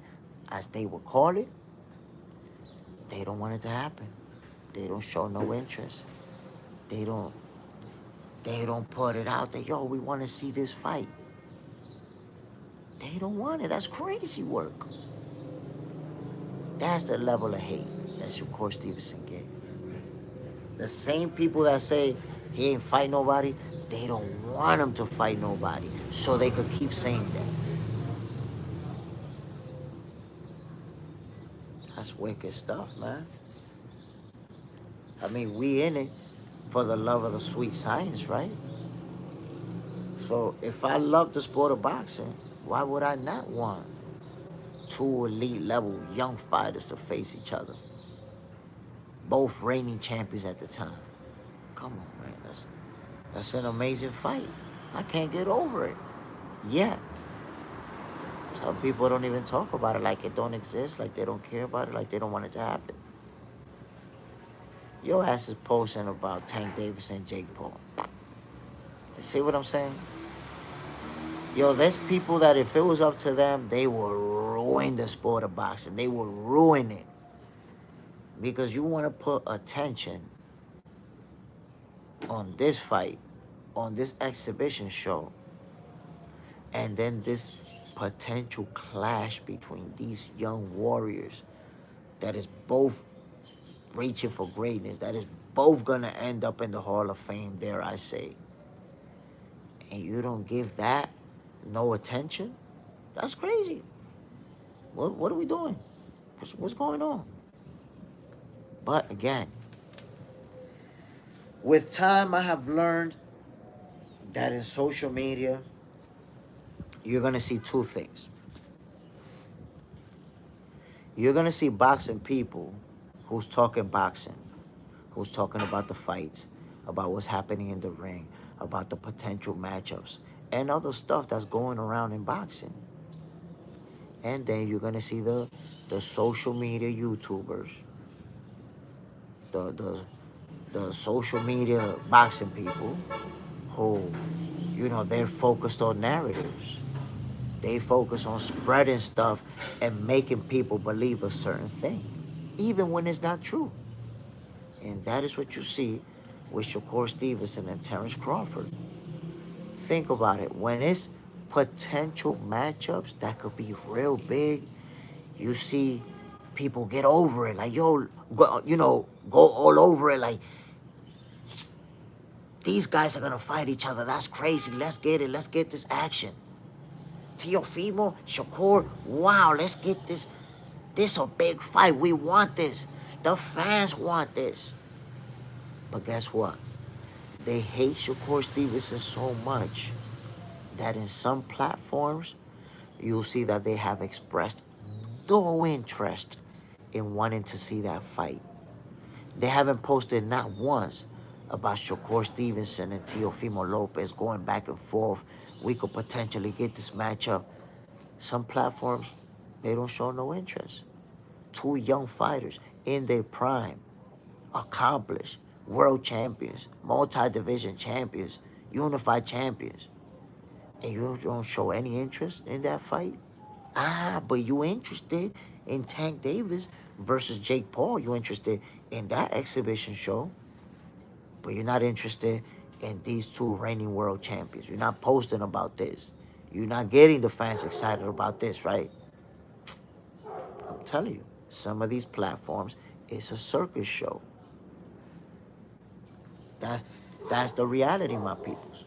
as they would call it, they don't want it to happen. They don't show no interest. They don't put it out there. Yo, we want to see this fight. They don't want it. That's crazy work. That's the level of hate that Shakur Stevenson get. The same people that say he ain't fight nobody, they don't want him to fight nobody, so they could keep saying that. That's wicked stuff, man. I mean, we in it for the love of the sweet science, right? So if I love the sport of boxing, why would I not want two elite level young fighters to face each other? Both reigning champions at the time. Come on, man. That's an amazing fight. I can't get over it. Yeah. Some people don't even talk about it like it don't exist, like they don't care about it, like they don't want it to happen. Your ass is posting about Tank Davis and Jake Paul. You see what I'm saying? Yo, there's people that if it was up to them, they will ruin the sport of boxing. They will ruin it. Because you want to put attention on this fight, on this exhibition show, and then this potential clash between these young warriors that is both reaching for greatness, that is both gonna end up in the Hall of Fame, dare I say, and you don't give that no attention, that's crazy. What are we doing? What's going on? But again, with time, I have learned that in social media, you're gonna see two things. You're gonna see boxing people who's talking boxing, who's talking about the fights, about what's happening in the ring, about the potential matchups, and other stuff that's going around in boxing. And then you're gonna see the social media YouTubers, the the the social media boxing people who, they're focused on narratives. They focus on spreading stuff and making people believe a certain thing, even when it's not true. And that is what you see with Shakur Stevenson and Terence Crawford. Think about it. When it's potential matchups that could be real big, you see people get over it. Like, yo, go all over it. Like, these guys are going to fight each other. That's crazy. Let's get it. Let's get this action. Teofimo, Shakur, wow, let's get this. This a big fight. We want this. The fans want this. But guess what? They hate Shakur Stevenson so much that in some platforms, you'll see that they have expressed no interest in wanting to see that fight. They haven't posted not once about Shakur Stevenson and Teofimo Lopez going back and forth. We could potentially get this matchup. Some platforms, they don't show no interest. Two young fighters in their prime, accomplished, world champions, multi-division champions, unified champions. And you don't show any interest in that fight? But you interested in Tank Davis versus Jake Paul. You interested in that exhibition show. But you're not interested in these two reigning world champions. You're not posting about this. You're not getting the fans excited about this, right? I'm telling you, some of these platforms, it's a circus show. That's the reality, my peoples.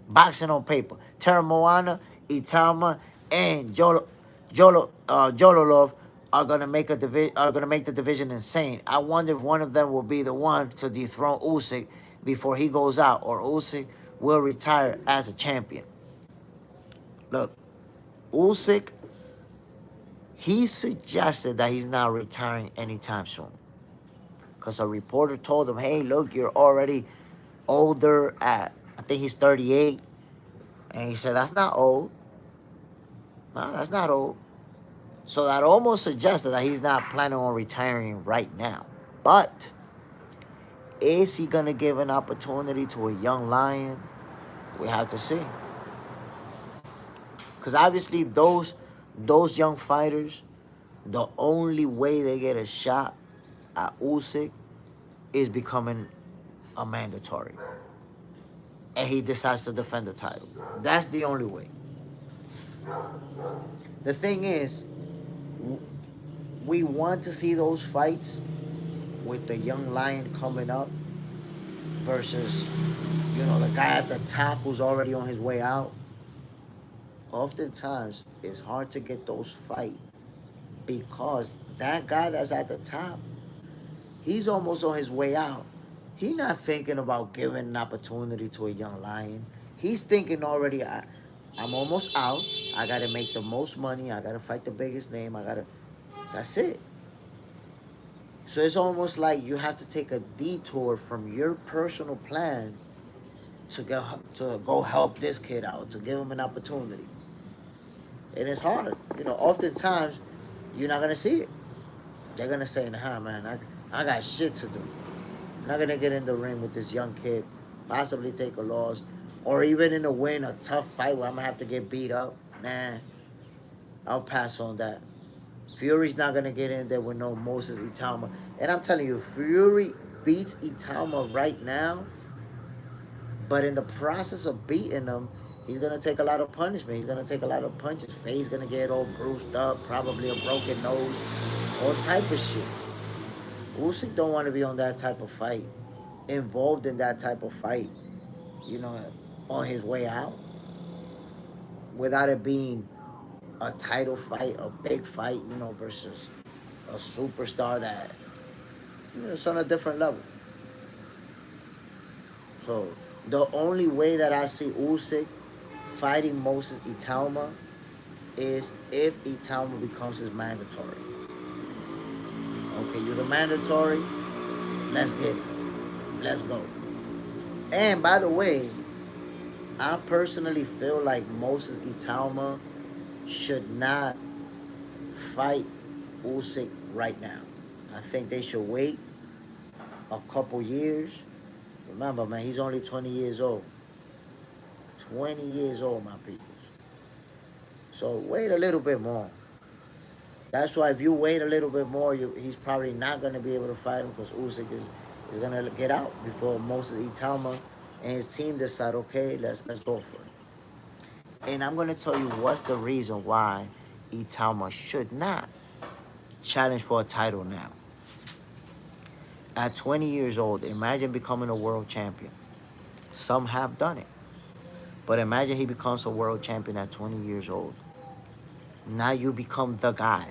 Boxing on paper. Terra Moana, Itama, and Jololov are gonna make the division insane. I wonder if one of them will be the one to dethrone Usyk before he goes out, or Usyk will retire as a champion. Look, Usyk, he suggested that he's not retiring anytime soon. Because a reporter told him, hey, look, you're already older at, I think he's 38. And he said, that's not old. No, that's not old. So that almost suggested that he's not planning on retiring right now. But is he going to give an opportunity to a young lion? We have to see. Because obviously those young fighters, the only way they get a shot at Usyk is becoming a mandatory. And he decides to defend the title. That's the only way. The thing is, we want to see those fights with the young lion coming up versus, the guy at the top who's already on his way out. Oftentimes, it's hard to get those fights because that guy that's at the top, he's almost on his way out. He's not thinking about giving an opportunity to a young lion. He's thinking already, I'm almost out. I got to make the most money. I got to fight the biggest name. That's it. So it's almost like you have to take a detour from your personal plan to go help this kid out, to give him an opportunity. And it's hard. Oftentimes, you're not going to see it. They're going to say, nah, man, I got shit to do. I'm not going to get in the ring with this young kid, possibly take a loss, or even in a win, a tough fight where I'm going to have to get beat up. Nah, I'll pass on that. Fury's not going to get in there with no Moses Itama. And I'm telling you, Fury beats Itama right now, but in the process of beating him, He's gonna take a lot of punishment. He's gonna take a lot of punches. Face gonna get all bruised up, probably a broken nose, all type of shit. Usyk don't want to be on that type of fight, involved in that type of fight. You know, on his way out, without it being a title fight, a big fight. You know, versus a superstar that it's on a different level. So the only way that I see Usyk fighting Moses Italma is if Italma becomes his mandatory. Okay, you're the mandatory. Let's get it. Let's go. And by the way, I personally feel like Moses Italma should not fight Usyk right now. I think they should wait a couple years. Remember, man, he's only 20 years old. 20 years old, my people. So wait a little bit more. That's why if you wait a little bit more, he's probably not going to be able to fight him because Usyk is going to get out before Moses Italma and his team decide, okay, let's go for it. And I'm going to tell you what's the reason why Italma should not challenge for a title now. At 20 years old, imagine becoming a world champion. Some have done it. But imagine he becomes a world champion at 20 years old. Now you become the guy.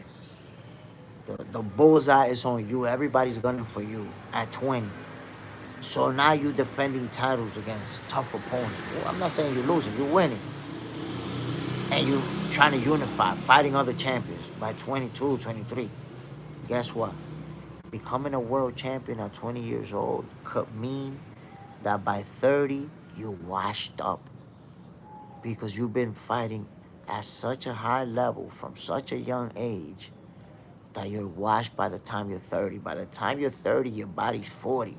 The bullseye is on you. Everybody's gunning for you at 20. So now you're defending titles against tough opponents. Well, I'm not saying you're losing, you're winning. And you're trying to unify, fighting other champions by 22, 23. Guess what? Becoming a world champion at 20 years old could mean that by 30, you're washed up. Because you've been fighting at such a high level from such a young age that you're washed by the time you're 30. By the time you're 30, your body's 40.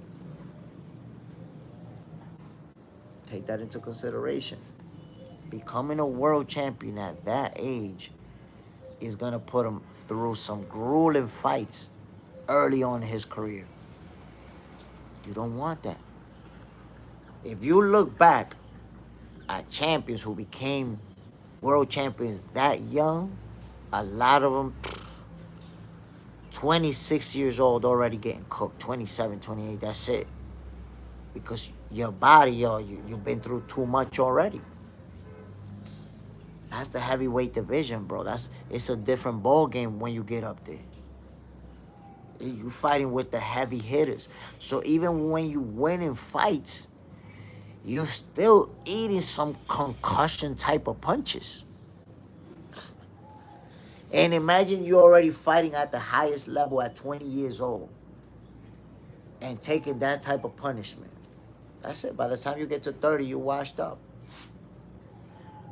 Take that into consideration. Becoming a world champion at that age is going to put him through some grueling fights early on in his career. You don't want that. If you look back at champions who became world champions that young, a lot of them 26 years old already getting cooked, 27, 28, that's it. Because your body, you've been through too much already. That's the heavyweight division, bro. It's a different ball game when you get up there. You fighting with the heavy hitters. So even when you win in fights, you're still eating some concussion type of punches. And imagine you're already fighting at the highest level at 20 years old and taking that type of punishment. That's it. By the time you get to 30, you're washed up.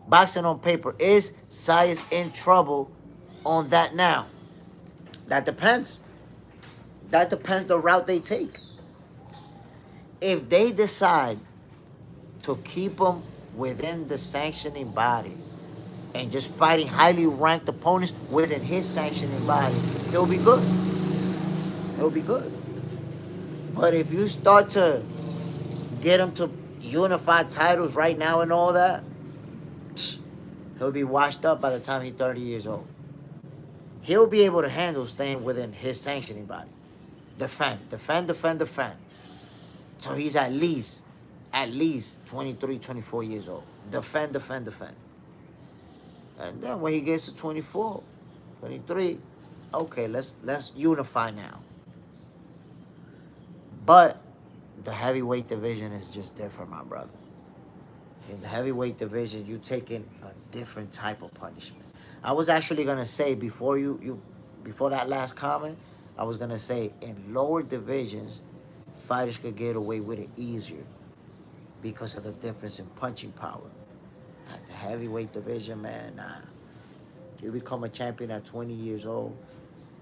Boxing on paper. Is Science in trouble on that now? That depends. That depends the route they take. If they decide to keep him within the sanctioning body and just fighting highly ranked opponents within his sanctioning body, he'll be good. He'll be good. But if you start to get him to unify titles right now and all that, he'll be washed up by the time he's 30 years old. He'll be able to handle staying within his sanctioning body. Defend. So he's at least 23, 24 years old. Defend. And then when he gets to 24, 23, okay, let's unify now. But the heavyweight division is just different, my brother. In the heavyweight division, you taking a different type of punishment. I was actually gonna say before before that last comment, I was gonna say in lower divisions, fighters could get away with it easier because of the difference in punching power. At the heavyweight division, man, nah. You become a champion at 20 years old,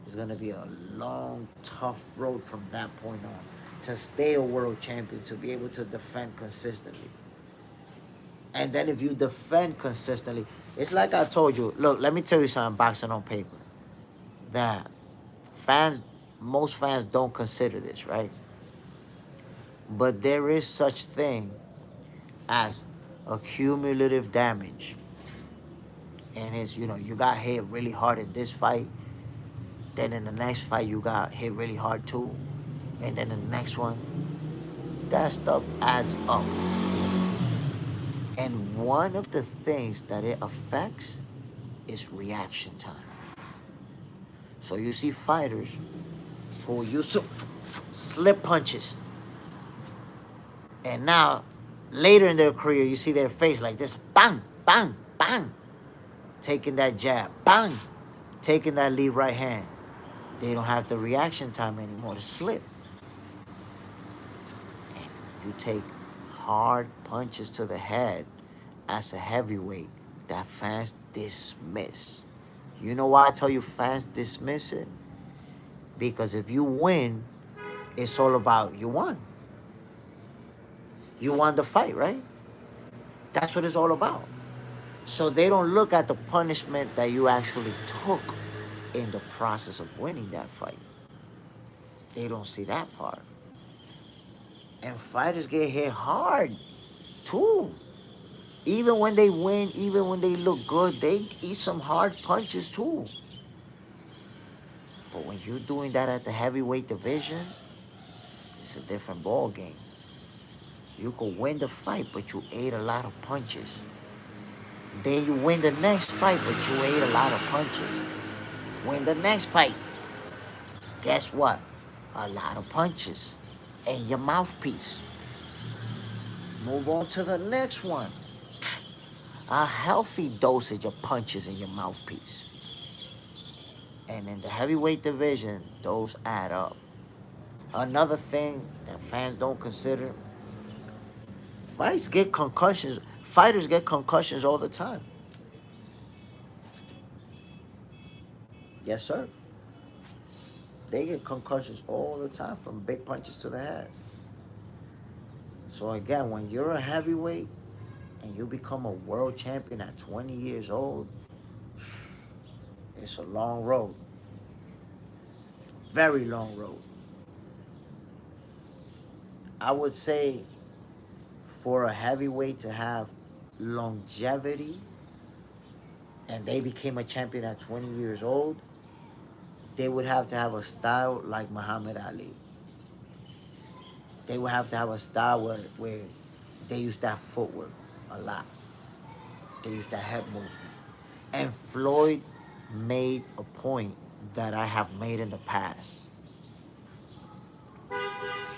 it's gonna be a long, tough road from that point on to stay a world champion, to be able to defend consistently. And then if you defend consistently, it's like I told you. Look, let me tell you something, boxing on paper. That most fans don't consider this, right? But there is such thing as a cumulative damage. And it's, you got hit really hard in this fight. Then in the next fight, you got hit really hard too. And then in the next one, that stuff adds up. And one of the things that it affects is reaction time. So you see fighters who used to slip punches. And now, later in their career, you see their face like this, bang, bang, bang, taking that jab, bang, taking that lead right hand. They don't have the reaction time anymore to slip. And you take hard punches to the head as a heavyweight that fans dismiss. You know why I tell you fans dismiss it? Because if you win, it's all about you won. You won the fight, right? That's what it's all about. So they don't look at the punishment that you actually took in the process of winning that fight. They don't see that part. And fighters get hit hard, too. Even when they win, even when they look good, they eat some hard punches, too. But when you're doing that at the heavyweight division, it's a different ball game. You could win the fight, but you ate a lot of punches. Then you win the next fight, but you ate a lot of punches. Win the next fight. Guess what? A lot of punches. And your mouthpiece. Move on to the next one. A healthy dosage of punches in your mouthpiece. And in the heavyweight division, those add up. Another thing that fans don't consider, fighters get concussions all the time. Yes, sir. They get concussions all the time from big punches to the head. So again, when you're a heavyweight and you become a world champion at 20 years old, it's a long road. Very long road. I would say for a heavyweight to have longevity and they became a champion at 20 years old, they would have to have a style like Muhammad Ali. They would have to have a style where they use that footwork a lot. They use that head movement. And Floyd made a point that I have made in the past.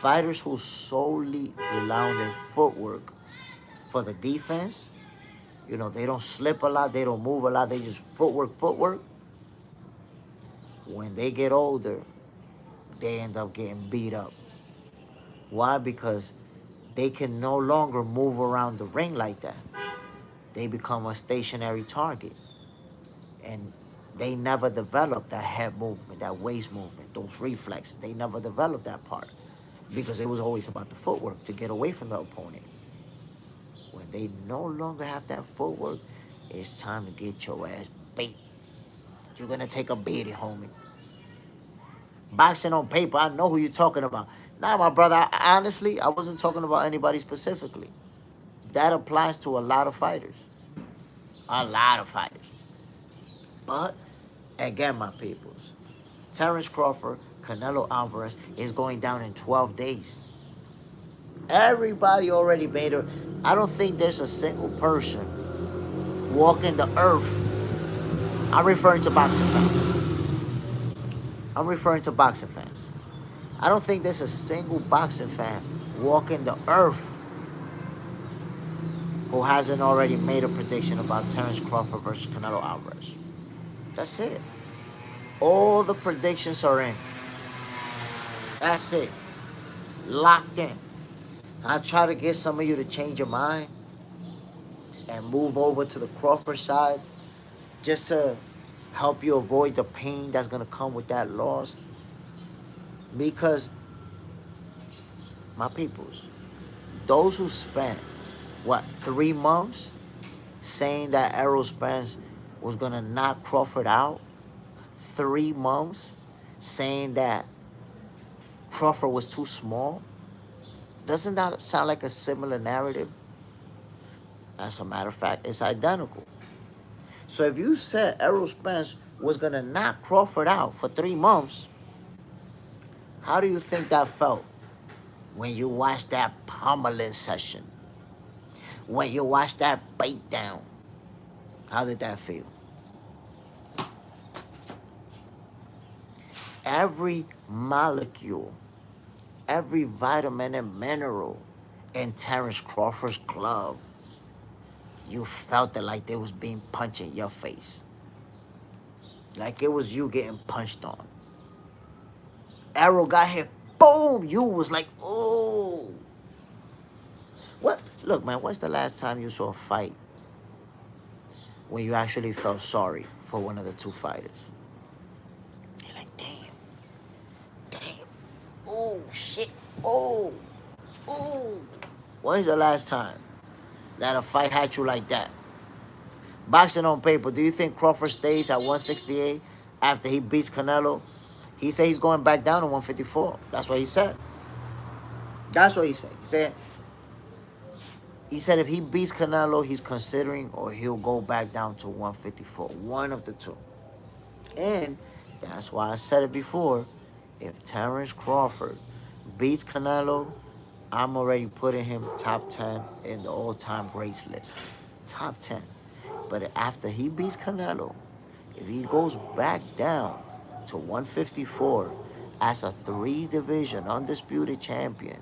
Fighters who solely rely on their footwork for the defense, they don't slip a lot, they don't move a lot, they just footwork. When they get older, they end up getting beat up. Why? Because they can no longer move around the ring like that. They become a stationary target. And they never develop that head movement, that waist movement, those reflexes. They never developed that part because it was always about the footwork to get away from the opponent. When they no longer have that footwork, it's time to get your ass beat. You're going to take a beating, homie. Boxing on paper, I know who you're talking about. Nah, my brother, honestly, I wasn't talking about anybody specifically. That applies to a lot of fighters. A lot of fighters. But, again, my peoples, Terence Crawford, Canelo Alvarez is going down in 12 days. Everybody already made it. I don't think there's a single person walking the earth. I'm referring to boxing fans. I don't think there's a single boxing fan walking the earth who hasn't already made a prediction about Terence Crawford versus Canelo Alvarez. That's it. All the predictions are in. That's it. Locked in. I try to get some of you to change your mind and move over to the Crawford side just to help you avoid the pain that's going to come with that loss. Because, my peoples, those who spent, 3 months saying that Errol Spence was going to knock Crawford out, 3 months saying that Crawford was too small, doesn't that sound like a similar narrative? As a matter of fact, it's identical. So if you said Errol Spence was gonna knock Crawford out for 3 months, how do you think that felt when you watched that pummeling session? When you watched that beatdown? How did that feel? Every molecule, every vitamin and mineral in Terence Crawford's glove, you felt it like they was being punched in your face. Like it was you getting punched on. Arrow got hit, boom! You was like, oh. What? Look, man, when's the last time you saw a fight when you actually felt sorry for one of the two fighters? You're like, damn, oh, shit, oh. When's the last time that a fight had you like that? Boxing on paper, do you think Crawford stays at 168 after he beats Canelo? He said he's going back down to 154. That's what he said. That's what he said. He said if he beats Canelo, he's considering or he'll go back down to 154. One of the two. And that's why I said it before. If Terence Crawford beats Canelo, I'm already putting him top 10 in the all-time greats list. Top 10. But after he beats Canelo, if he goes back down to 154 as a 3-division undisputed champion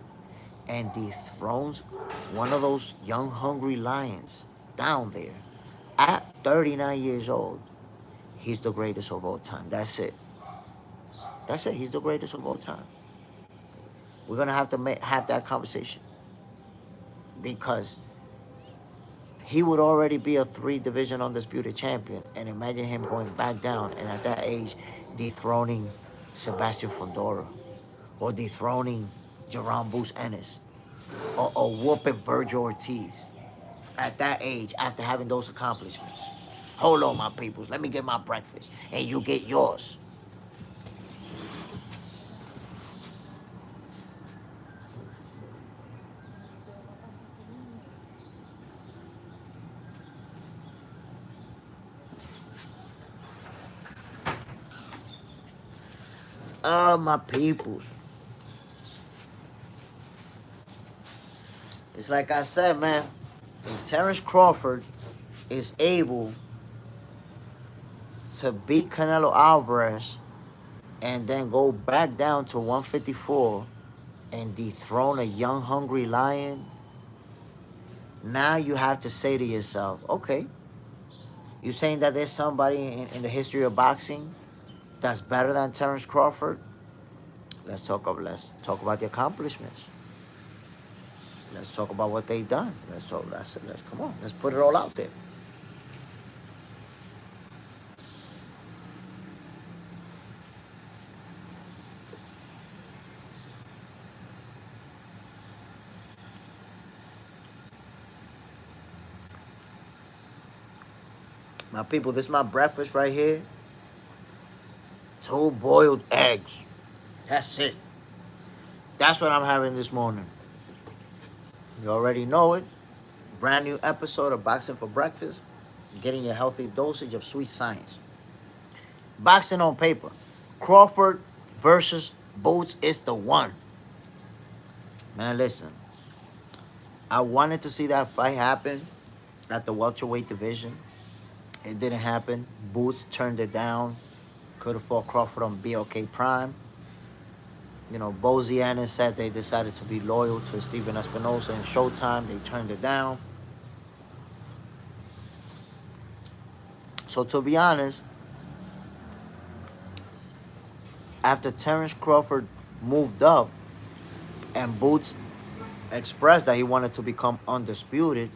and dethrones one of those young, hungry lions down there at 39 years old, he's the greatest of all time. That's it. That's it. He's the greatest of all time. We're going to have to have that conversation because he would already be a 3-division undisputed champion. And imagine him going back down and at that age dethroning Sebastian Fundora or dethroning Jerome Boots Ennis or whooping Virgil Ortiz at that age after having those accomplishments. Hold on, my peoples. Let me get my breakfast and you get yours. My peoples. It's like I said, man. If Terence Crawford is able to beat Canelo Alvarez and then go back down to 154 and dethrone a young, hungry lion, now you have to say to yourself, okay, you're saying that there's somebody in the history of boxing that's better than Terence Crawford? Let's talk about the accomplishments. Let's talk about what they've done. Let's come on. Let's put it all out there. My people, this is my breakfast right here. 2 boiled eggs. That's it. That's what I'm having this morning. You already know it. Brand new episode of Boxing for Breakfast. Getting your healthy dosage of sweet science. Boxing on paper. Crawford versus Boots is the one. Man, listen. I wanted to see that fight happen at the welterweight division. It didn't happen. Boots turned it down. Could have fought Crawford on BLK Prime. You know, Boziana said they decided to be loyal to Steven Espinosa and Showtime. They turned it down. So to be honest, after Terence Crawford moved up and Boots expressed that he wanted to become undisputed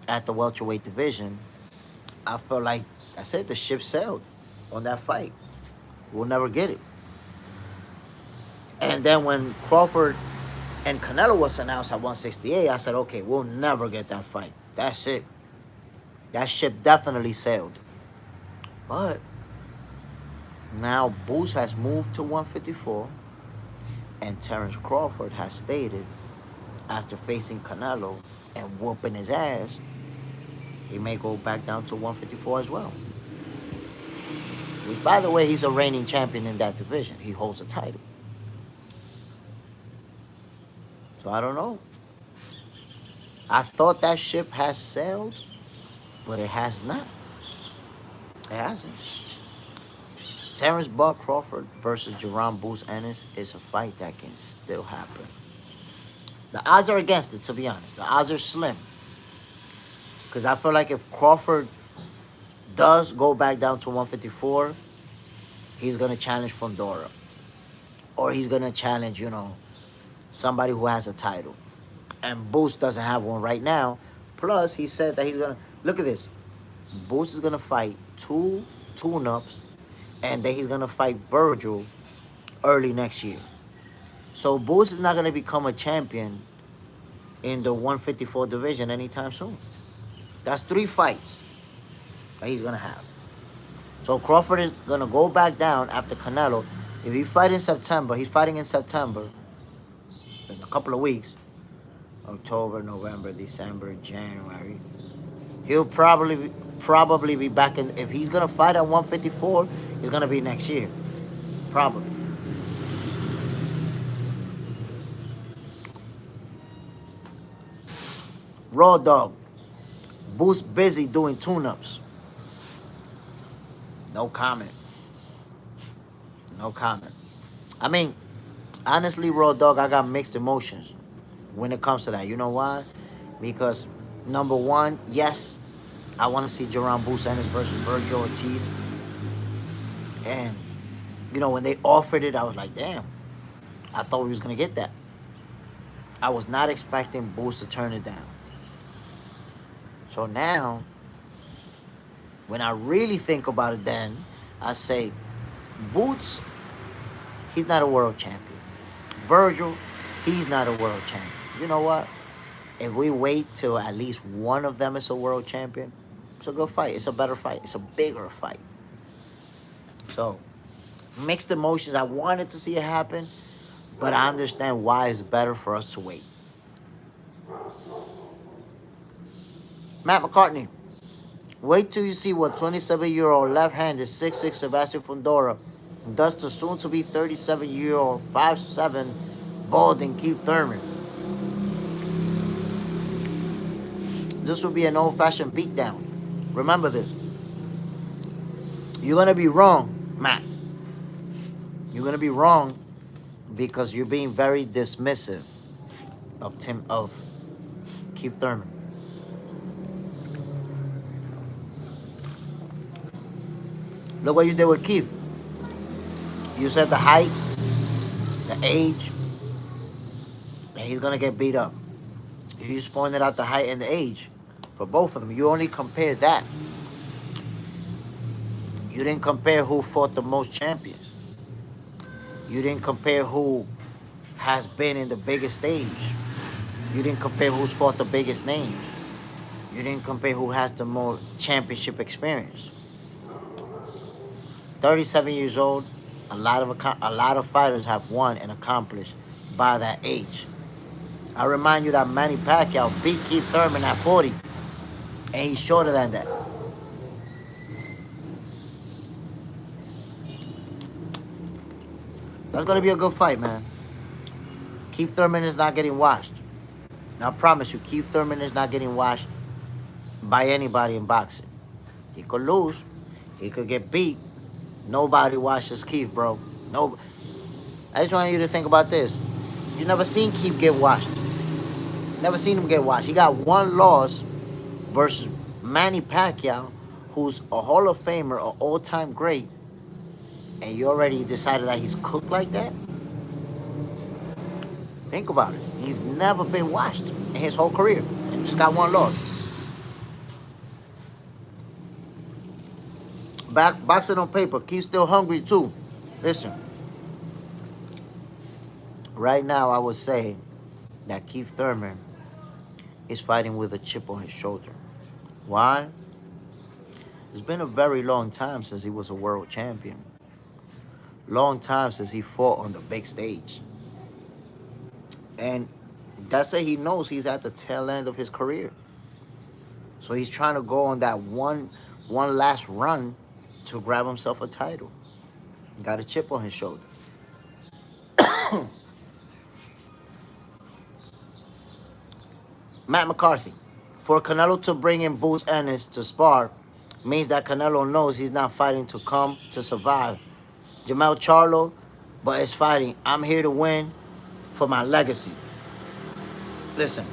at the welterweight division, I felt like, I said, the ship sailed on that fight. We'll never get it. And then when Crawford and Canelo was announced at 168, I said, okay, we'll never get that fight. That's it. That ship definitely sailed. But now Boots has moved to 154, and Terence Crawford has stated, after facing Canelo, and whooping his ass, he may go back down to 154 as well. Which, by the way, he's a reigning champion in that division. He holds a title. So I don't know. I thought that ship has sailed, but it has not. It hasn't. Terence Crawford versus Jerome Boots Ennis is a fight that can still happen. The odds are against it, to be honest. The odds are slim. Because I feel like if Crawford does go back down to 154, he's going to challenge Fundora. Or he's going to challenge, somebody who has a title. And Boots doesn't have one right now. Plus, he said that he's going to... Look at this. Boots is going to fight 2 tune-ups. And then he's going to fight Virgil early next year. So Boots is not going to become a champion in the 154 division anytime soon. That's 3 fights that he's going to have. So Crawford is going to go back down after Canelo. If he fight in September, he's fighting in September in a couple of weeks. October, November, December, January. He'll probably be back in. If he's going to fight at 154, it's going to be next year. Probably. Raw Dog. Boots busy doing tune-ups. No comment. No comment. I mean, honestly, Raw Dog, I got mixed emotions when it comes to that. You know why? Because, number one, yes, I want to see Jerome Boots Ennis versus Virgil Ortiz. And, when they offered it, I was like, damn. I thought we was going to get that. I was not expecting Boots to turn it down. So now, when I really think about it then, I say, Boots, he's not a world champion. Virgil, he's not a world champion. You know what? If we wait till at least one of them is a world champion, it's a good fight. It's a better fight. It's a bigger fight. So, mixed emotions. I wanted to see it happen, but I understand why it's better for us to wait. Matt McCartney, wait till you see what 27-year-old left-handed 6'6" Sebastian Fundora does to soon-to-be 37-year-old 5'7" balding Keith Thurman. This will be an old-fashioned beatdown. Remember this. You're going to be wrong, Matt. You're going to be wrong because you're being very dismissive of Keith Thurman. Look what you did with Keith. You said the height, the age, and he's going to get beat up. You just pointed out the height and the age for both of them. You only compared that. You didn't compare who fought the most champions. You didn't compare who has been in the biggest stage. You didn't compare who's fought the biggest names. You didn't compare who has the more championship experience. 37 years old, a lot of fighters have won and accomplished by that age. I remind you that Manny Pacquiao beat Keith Thurman at 40, and he's shorter than that. That's going to be a good fight, man. Keith Thurman is not getting washed. I promise you, Keith Thurman is not getting washed by anybody in boxing. He could lose. He could get beat. Nobody washes Keith, bro. No. I just want you to think about this. You never seen Keith get washed. Never seen him get washed. He got one loss versus Manny Pacquiao, who's a Hall of Famer, an all-time great, and you already decided that he's cooked like that? Think about it. He's never been washed in his whole career and just got one loss. Boxing on paper. Keith's still hungry too. Listen. Right now, I would say that Keith Thurman is fighting with a chip on his shoulder. Why? It's been a very long time since he was a world champion. Long time since he fought on the big stage. And That's it. He knows he's at the tail end of his career. So he's trying to go on that one last run to grab himself a title. Got a chip on his shoulder. Matt McCarthy. For Canelo to bring in Boots Ennis to spar means that Canelo knows he's not fighting to come to survive. Jamel Charlo, but it's fighting. I'm here to win for my legacy. Listen,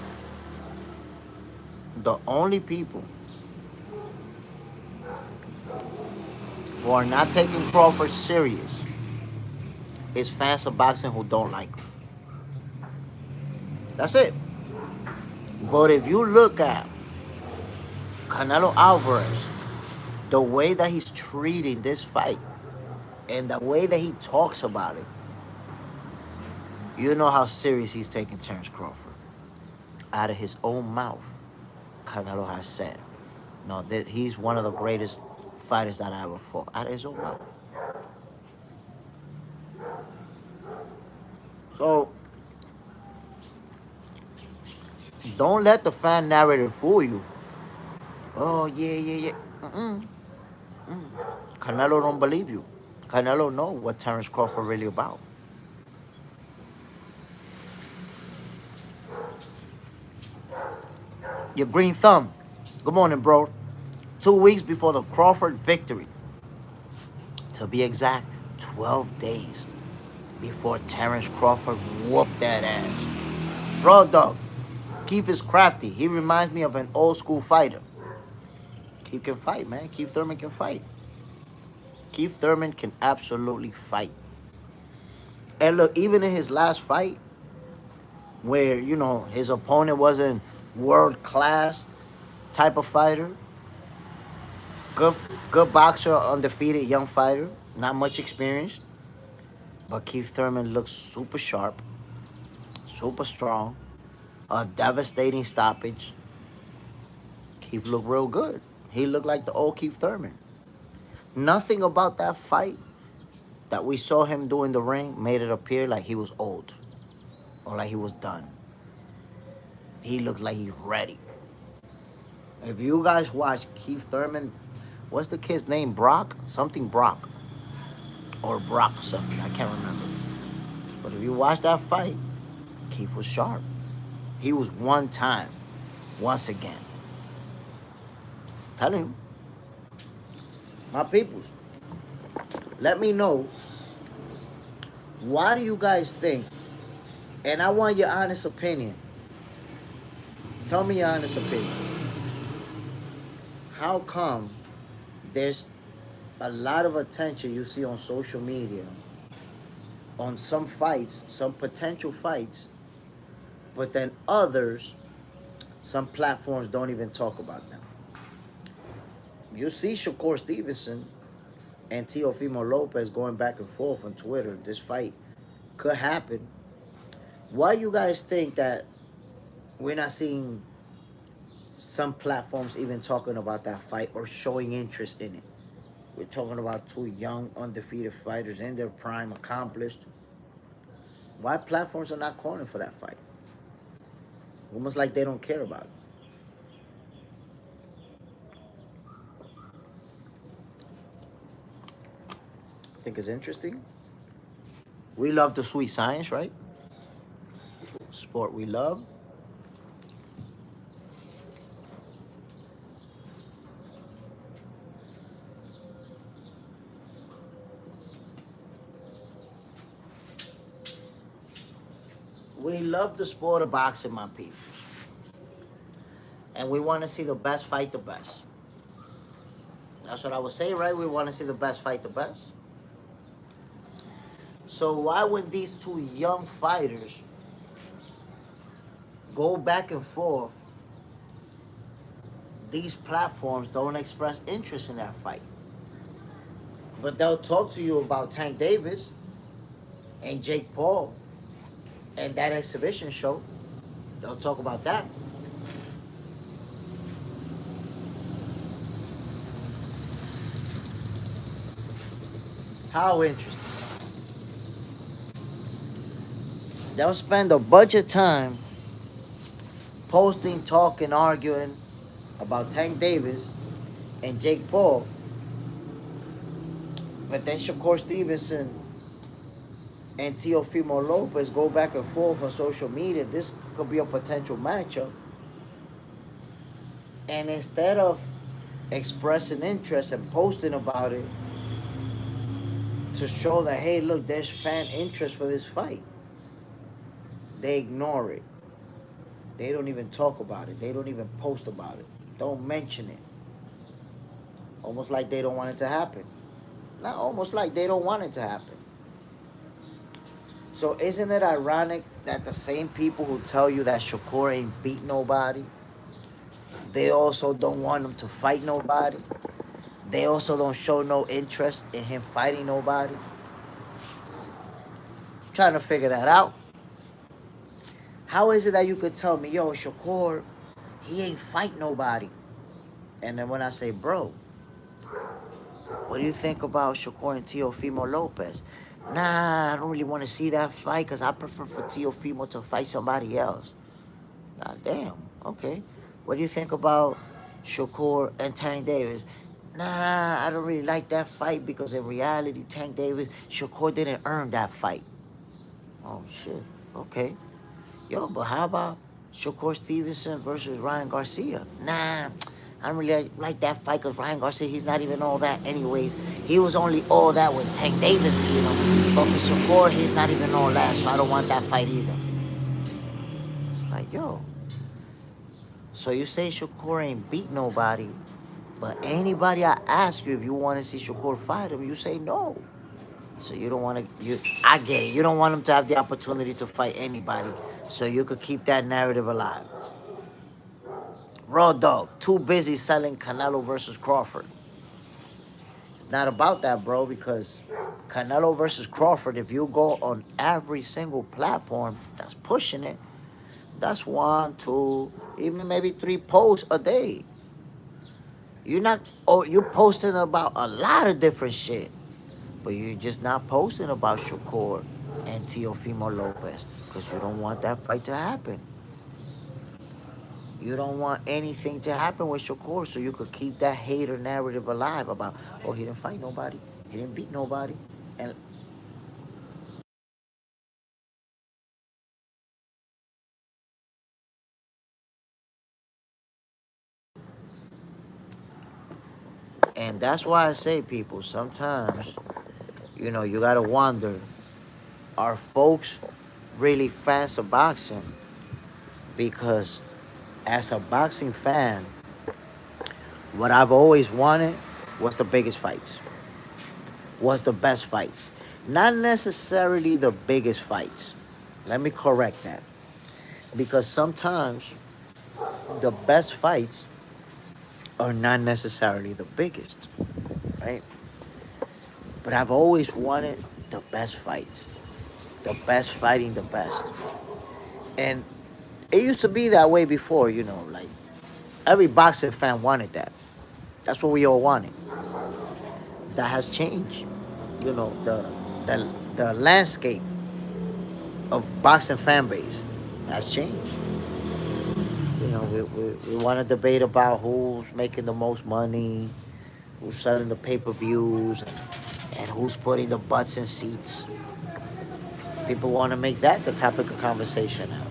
the only people who are not taking Crawford serious is fans of boxing who don't like him. That's it. But if you look at Canelo Alvarez, the way that he's treating this fight and the way that he talks about it, you know how serious he's taking Terence Crawford. Out of his own mouth, Canelo has said, no, that he's one of the greatest fighters that I ever fought. Out of his own mouth. So, don't let the fan narrative fool you. Oh, yeah. Canelo don't believe you. Canelo know what Terence Crawford really about. Your green thumb. Good morning, bro. 2 weeks before the Crawford victory. To be exact, 12 days before Terence Crawford whooped that ass. Bro, dog. Keith is crafty. He reminds me of an old school fighter. Keith can fight, man. Keith Thurman can fight. Keith Thurman can absolutely fight. And look, even in his last fight, where, you know, his opponent wasn't world class type of fighter, good boxer, undefeated young fighter, not much experience, but Keith Thurman looks super sharp, super strong, a devastating stoppage. Keith looked real good. He looked like the old Keith Thurman. Nothing about that fight that we saw him do in the ring made it appear like he was old or like he was done. He looked like he's ready. If you guys watch Keith Thurman, what's the kid's name? Brock? Something Brock. Or Brock something. I can't remember. But if you watch that fight, Keith was sharp. He was one time, once again. Telling you. My peoples, let me know, why do you guys think, and I want your honest opinion. Tell me your honest opinion. How come there's a lot of attention you see on social media on some fights, some potential fights, but then others, some platforms don't even talk about them? You see Shakur Stevenson and Teofimo Lopez going back and forth on Twitter. This fight could happen. Why you guys think that we're not seeing some platforms even talking about that fight or showing interest in it? We're talking about two young, undefeated fighters in their prime, accomplished. Why platforms are not calling for that fight? Almost like they don't care about it. Think it's interesting. We love the sweet science, right? Sport we love. We love the sport of boxing, my people. And we want to see the best fight the best. That's what I was saying, right? We want to see the best fight the best. So why would these two young fighters go back and forth? These platforms don't express interest in that fight. But they'll talk to you about Tank Davis and Jake Paul and that exhibition show. They'll talk about that. How interesting. They'll spend a bunch of time posting, talking, arguing about Tank Davis and Jake Paul, but then Shakur Stevenson and Teofimo Lopez go back and forth on social media. This could be a potential matchup. And instead of expressing interest and posting about it to show that, hey, look, there's fan interest for this fight, they ignore it. They don't even talk about it. They don't even post about it. Don't mention it. Almost like they don't want it to happen. Not almost like they don't want it to happen. So isn't it ironic that the same people who tell you that Shakur ain't beat nobody, they also don't want him to fight nobody? They also don't show no interest in him fighting nobody? I'm trying to figure that out. How is it that you could tell me, yo, Shakur, he ain't fight nobody? And then when I say, bro, what do you think about Shakur and Teofimo Lopez? Nah, I don't really want to see that fight because I prefer for Teofimo to fight somebody else. God damn. Okay. What do you think about Shakur and Tank Davis? Nah, I don't really like that fight because in reality, Tank Davis, Shakur didn't earn that fight. Oh, shit. Okay. Yo, but how about Shakur Stevenson versus Ryan Garcia? Nah, I don't really like that fight because Ryan Garcia, he's not even all that anyways. He was only all that when Tank Davis beat him. But for Shakur, he's not even all that, so I don't want that fight either. It's like, yo, so you say Shakur ain't beat nobody, but anybody I ask you if you want to see Shakur fight him, you say no. So you don't want to, I get it. You don't want him to have the opportunity to fight anybody, so you could keep that narrative alive. Raw Dog, too busy selling Canelo versus Crawford. It's not about that, bro, because Canelo versus Crawford, if you go on every single platform that's pushing it, that's one, two, even maybe three posts a day. You're not, or you're posting about a lot of different shit, but you're just not posting about Shakur and Teofimo Lopez because you don't want that fight to happen. You don't want anything to happen with Shakur so you could keep that hater narrative alive about, oh, he didn't fight nobody. He didn't beat nobody. And that's why I say, people, sometimes, you got to wonder, are folks really fans of boxing? Because as a boxing fan, what I've always wanted was the biggest fights, was the best fights. Not necessarily the biggest fights. Let me correct that. Because sometimes the best fights are not necessarily the biggest, right? But I've always wanted the best fights, the best fighting the best. And it used to be that way before, like every boxing fan wanted that. That's what we all wanted. That has changed. The the landscape of boxing fan base has changed. We want to debate about who's making the most money, who's selling the pay-per-views, and who's putting the butts in seats. People want to make that the topic of conversation now.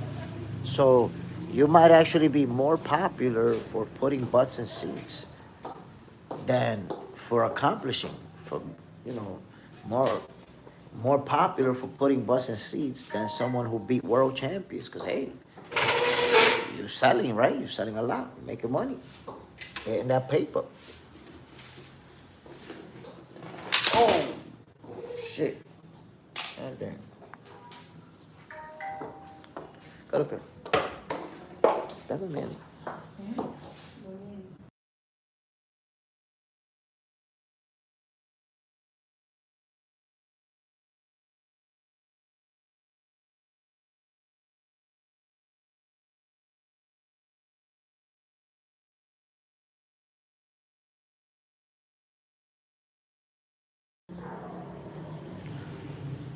So you might actually be more popular for putting butts in seats than for accomplishing, for you know, more more popular for putting butts in seats than someone who beat world champions. Because hey, you're selling, right? You're selling a lot, you're making money, getting that paper. Oh shit! God damn. Got up here. Dame miedo.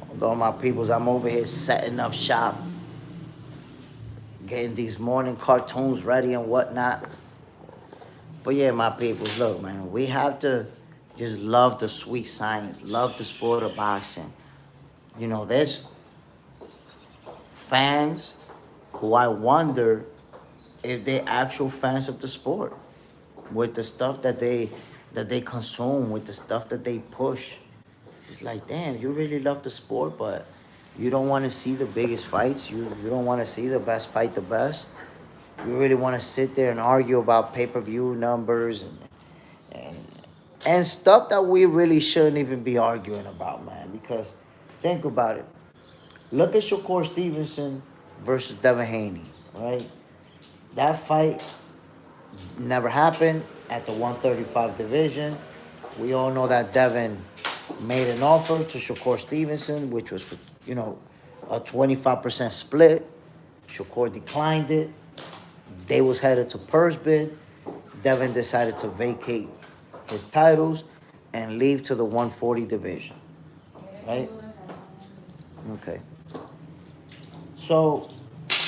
With all my peoples, I'm over here setting up shop, getting these morning cartoons ready and whatnot. But yeah, my peoples, look, man, we have to just love the sweet science, love the sport of boxing. You know, there's fans who I wonder if they're actual fans of the sport with the stuff that they consume, with the stuff that they push. It's like, damn, you really love the sport, but you don't want to see the biggest fights. You don't want to see the best fight the best. You really want to sit there and argue about pay-per-view numbers and and stuff that we really shouldn't even be arguing about, man. Because think about it. Look at Shakur Stevenson versus Devin Haney, right? That fight never happened at the 135 division. We all know that Devin made an offer to Shakur Stevenson, which was for, a 25% split. Shakur declined it. They was headed to purse bid. Devin decided to vacate his titles and leave to the 140 division, right? Okay. So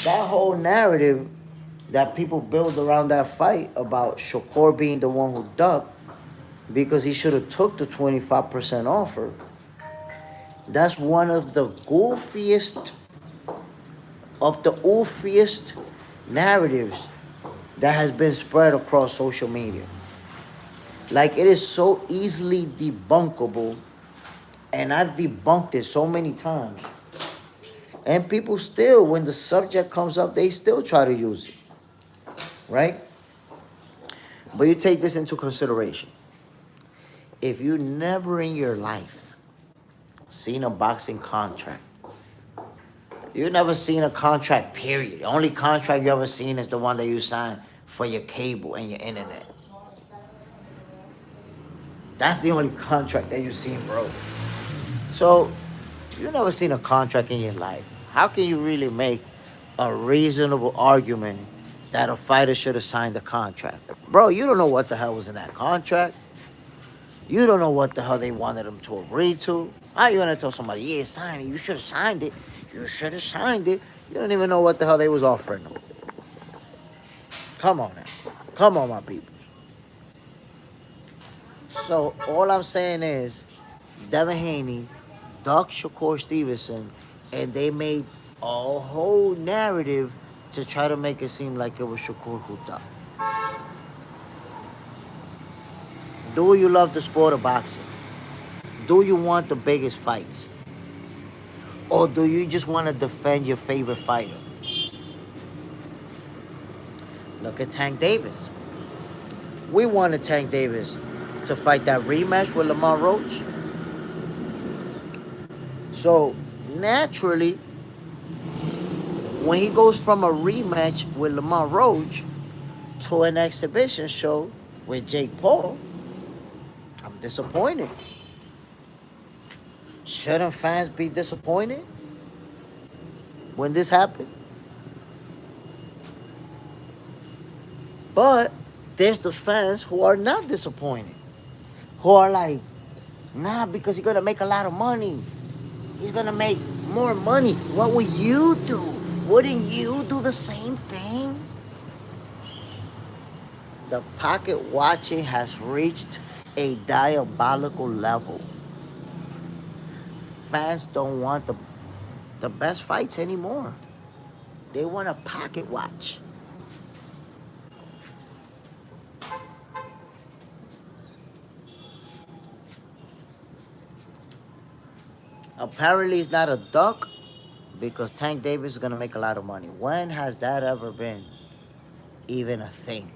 that whole narrative that people build around that fight about Shakur being the one who ducked because he should have took the 25% offer, that's one of the goofiest of the oofiest narratives that has been spread across social media. Like, it is so easily debunkable, and I've debunked it so many times. And people still, when the subject comes up, they still try to use it, right? But you take this into consideration. If you never in your life seen a boxing contract, you never seen a contract, period. The only contract you ever seen is the one that you sign for your cable and your internet. That's the only contract that you've seen, bro. So, you never seen a contract in your life. How can you really make a reasonable argument that a fighter should have signed the contract? Bro, you don't know what the hell was in that contract. You don't know what the hell they wanted them to agree to. How you gonna tell somebody, yeah, sign it, you should have signed it. You should have signed it. You don't even know what the hell they was offering them. Come on now. Come on, my people. So all I'm saying is Devin Haney ducked Shakur Stevenson, and they made a whole narrative to try to make it seem like it was Shakur who ducked. Do you love the sport of boxing? Do you want the biggest fights? Or do you just want to defend your favorite fighter? Look at Tank Davis. We wanted Tank Davis to fight that rematch with Lamar Roach. So, naturally, when he goes from a rematch with Lamar Roach to an exhibition show with Jake Paul, I'm disappointed. Shouldn't fans be disappointed when this happened? But there's the fans who are not disappointed, who are like, nah, because he's gonna make a lot of money. He's gonna make more money. What would you do? Wouldn't you do the same thing? The pocket watching has reached a diabolical level. Fans don't want the best fights anymore. They want to pocket watch. Apparently, it's not a duck because Tank Davis is going to make a lot of money. When has that ever been even a thing?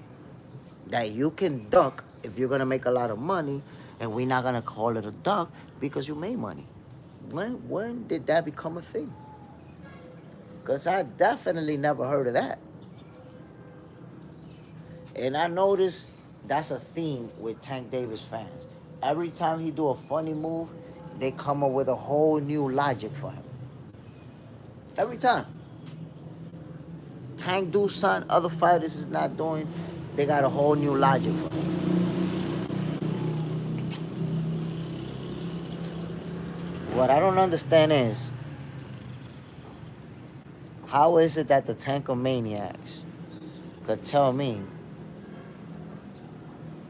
That you can duck if you're going to make a lot of money, and we're not going to call it a duck because you made money. When did that become a thing? Because I definitely never heard of that. And I noticed that's a theme with Tank Davis fans. Every time he do a funny move, they come up with a whole new logic for him. Every time. Tank do something other fighters is not doing, they got a whole new logic for him. What I don't understand is, how is it that the Tankomaniacs could tell me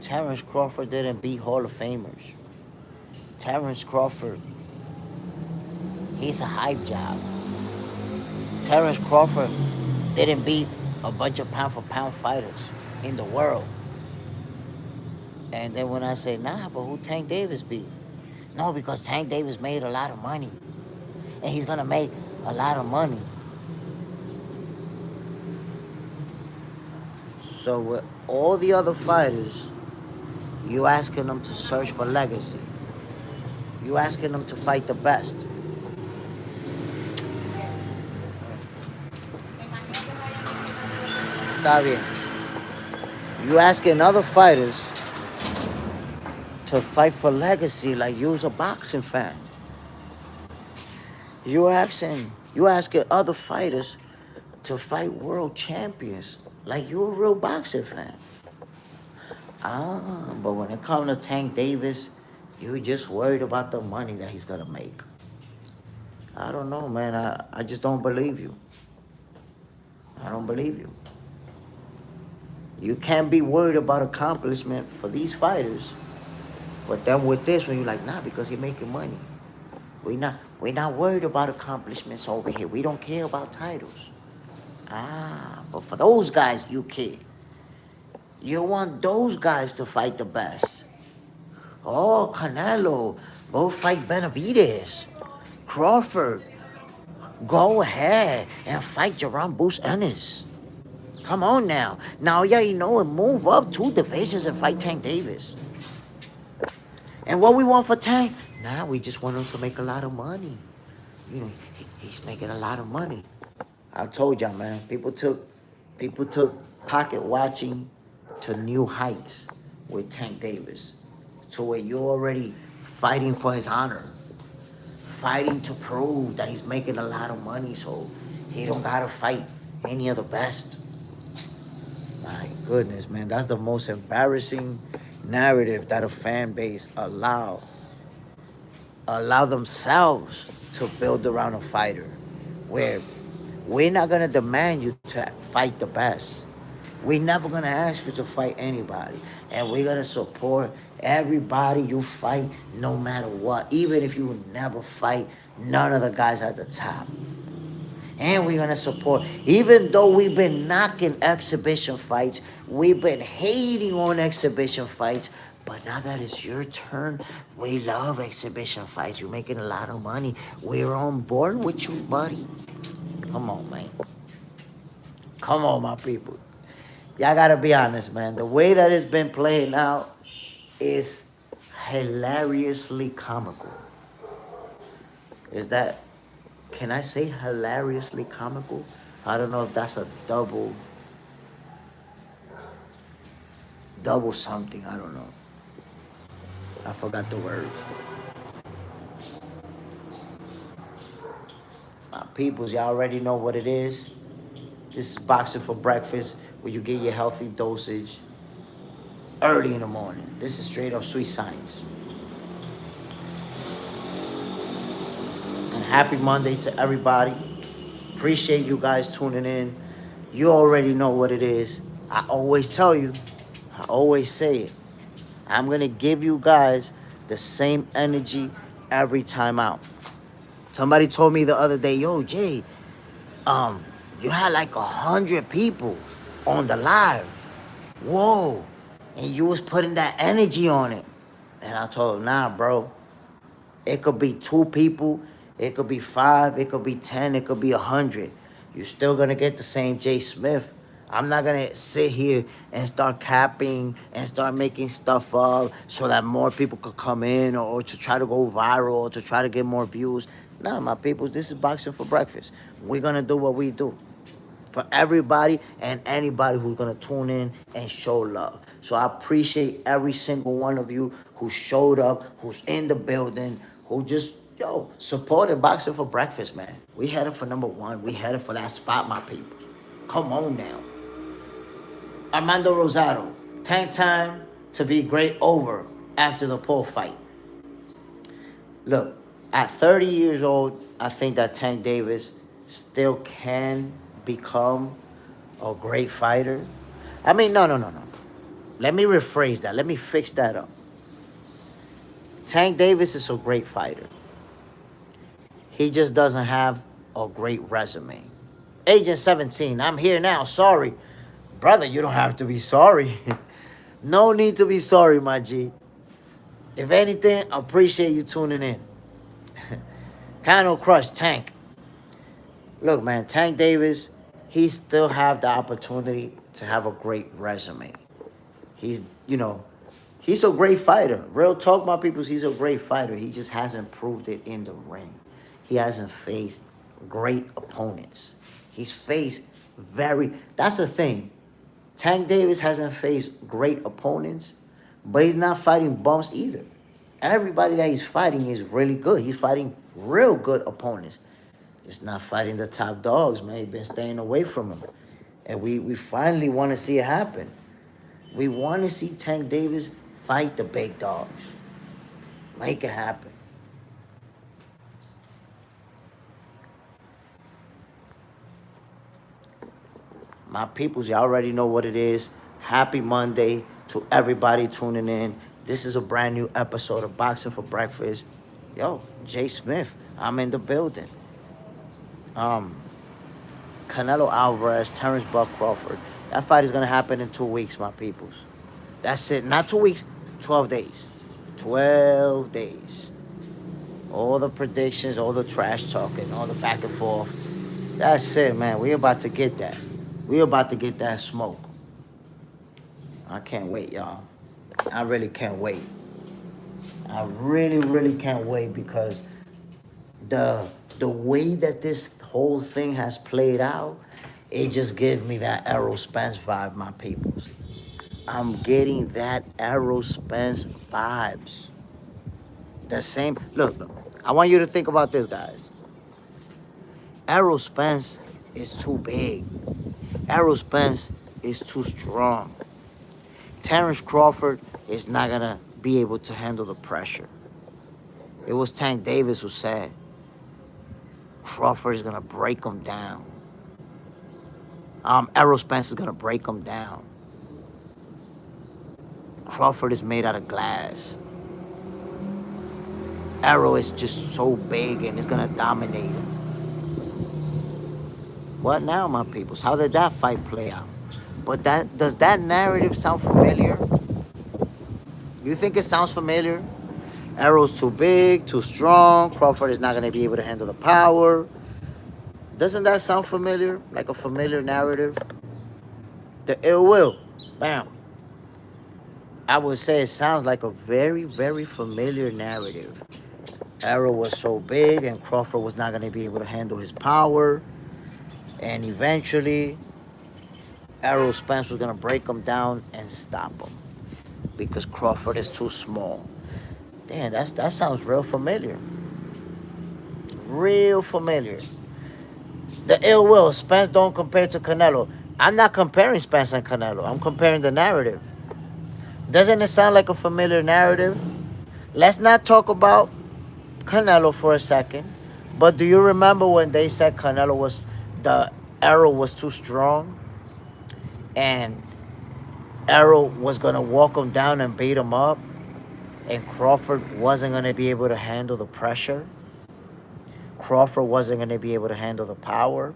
Terence Crawford didn't beat Hall of Famers? Terence Crawford, he's a hype job. Terence Crawford didn't beat a bunch of pound for pound fighters in the world. And then when I say, nah, but who Tank Davis beat? No, because Tank Davis made a lot of money. And he's gonna make a lot of money. So with all the other fighters, you asking them to search for legacy. You asking them to fight the best. Está bien. You asking other fighters to fight for legacy like you was a boxing fan. You asking other fighters to fight world champions like you a real boxing fan. But when it comes to Tank Davis, you just worried about the money that he's gonna make. I don't know, man. I just don't believe you. I don't believe you. You can't be worried about accomplishment for these fighters. But then with this one, you're like, nah, because he's making money. We're not worried about accomplishments over here. We don't care about titles. But for those guys, you care. You want those guys to fight the best. Oh, Canelo, go fight Benavidez. Crawford, go ahead and fight Jerome Bruce Ennis. Come on now. Now, yeah, you know, and move up 2 divisions and fight Tank Davis. And what we want for Tank? Nah, we just want him to make a lot of money. You know, he's making a lot of money. I told y'all, man, people took pocket watching to new heights with Tank Davis. To where you're already fighting for his honor. Fighting to prove that he's making a lot of money so he don't gotta fight any of the best. My goodness, man, that's the most embarrassing narrative that a fan base allow themselves to build around a fighter, where we're not gonna demand you to fight the best. We're never gonna ask you to fight anybody, and we're gonna support everybody you fight no matter what, even if you would never fight none of the guys at the top. And we're gonna support, even though we've been knocking exhibition fights, we've been hating on exhibition fights, but now that it's your turn, we love exhibition fights. You're making a lot of money. We're on board with you, buddy. Come on, man. Come on, my people. Y'all gotta be honest, man. The way that it's been playing out is hilariously comical. Can I say hilariously comical? I don't know if that's a double something. I don't know. I forgot the word. My peoples, y'all already know what it is. This is Boxing for Breakfast, where you get your healthy dosage early in the morning. This is straight up sweet science. And happy Monday to everybody. Appreciate you guys tuning in. You already know what it is. I always tell you, I always say it. I'm gonna give you guys the same energy every time out. Somebody told me the other day, yo, Jay, you had like 100 people on the live. Whoa. And you was putting that energy on it. And I told him, nah, bro. It could be 2 people. It could be 5. It could be 10. It could be 100. You're still going to get the same Jay Smith. I'm not going to sit here and start capping and start making stuff up so that more people could come in or to try to go viral or to try to get more views. Nah, my people, this is Boxing for Breakfast. We're going to do what we do for everybody and anybody who's going to tune in and show love. So I appreciate every single one of you who showed up, who's in the building, who just, supported Boxing for Breakfast, man. We headed for #1. We headed for that spot, my people. Come on now. Armando Rosado, Tank time to be great over after the Paul fight. Look, at 30 years old, I think that Tank Davis still can become a great fighter. I mean, no. Let me rephrase that. Let me fix that up. Tank Davis is a great fighter. He just doesn't have a great resume. Agent 17, I'm here now. Sorry. Brother, you don't have to be sorry. No need to be sorry, my G. If anything, I appreciate you tuning in. Kind of Crush, Tank. Look, man, Tank Davis, he still have the opportunity to have a great resume. He's, he's a great fighter. Real talk, my peoples, he's a great fighter. He just hasn't proved it in the ring. He hasn't faced great opponents. He's faced that's the thing. Tank Davis hasn't faced great opponents, but he's not fighting bumps either. Everybody that he's fighting is really good. He's fighting real good opponents. It's not fighting the top dogs, man. He's been staying away from them. And we finally want to see it happen. We want to see Tank Davis fight the big dogs. Make it happen. My peoples, you already know what it is. Happy Monday to everybody tuning in. This is a brand new episode of Boxing for Breakfast. Yo, Jay Smith, I'm in the building. Canelo Alvarez, Terence Crawford. That fight is going to happen in 2 weeks, my peoples. That's it. Not 2 weeks, 12 days. 12 days. All the predictions, all the trash talking, all the back and forth. That's it, man. We about to get that. We about to get that smoke. I can't wait, y'all. I really can't wait. I really can't wait because the way that this whole thing has played out, it just gives me that Errol Spence vibe, my peoples. I'm getting that Errol Spence vibes. The same. Look, I want you to think about this, guys. Errol Spence is too big. Errol Spence is too strong. Terence Crawford is not going to be able to handle the pressure. It was Tank Davis who said Crawford is going to break him down. Errol Spence is going to break him down. Crawford is made out of glass. Errol is just so big and is going to dominate him. What now, my peoples? How did that fight play out? But does that narrative sound familiar? You think it sounds familiar? Errol's too big, too strong. Crawford is not going to be able to handle the power. Doesn't that sound familiar? Like a familiar narrative? The ill will. Bam. I would say it sounds like a very familiar narrative. Errol was so big and Crawford was not going to be able to handle his power. And eventually, Errol Spence was going to break him down and stop him. Because Crawford is too small. Damn, that sounds real familiar. Real familiar. The ill will. Spence don't compare to Canelo. I'm not comparing Spence and Canelo. I'm comparing the narrative. Doesn't it sound like a familiar narrative? Let's not talk about Canelo for a second. But do you remember when they said the Errol was too strong? And Errol was going to walk him down and beat him up? And Crawford wasn't going to be able to handle the pressure? Crawford wasn't going to be able to handle the power?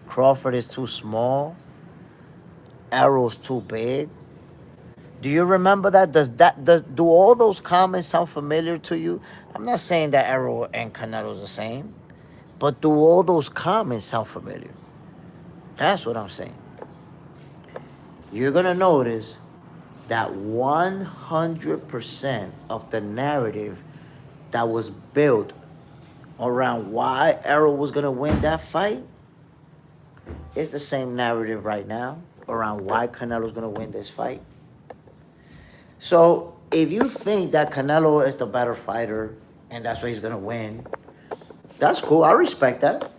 Crawford is too small? Errol's too big? Do you remember that? Do all those comments sound familiar to you? I'm not saying that Errol and Canelo's the same, but do all those comments sound familiar? That's what I'm saying. You're gonna notice that 100% of the narrative that was built around why Errol was gonna win that fight is the same narrative right now around why Canelo's gonna win this fight. So if you think that Canelo is the better fighter and that's why he's going to win, that's cool. I respect that.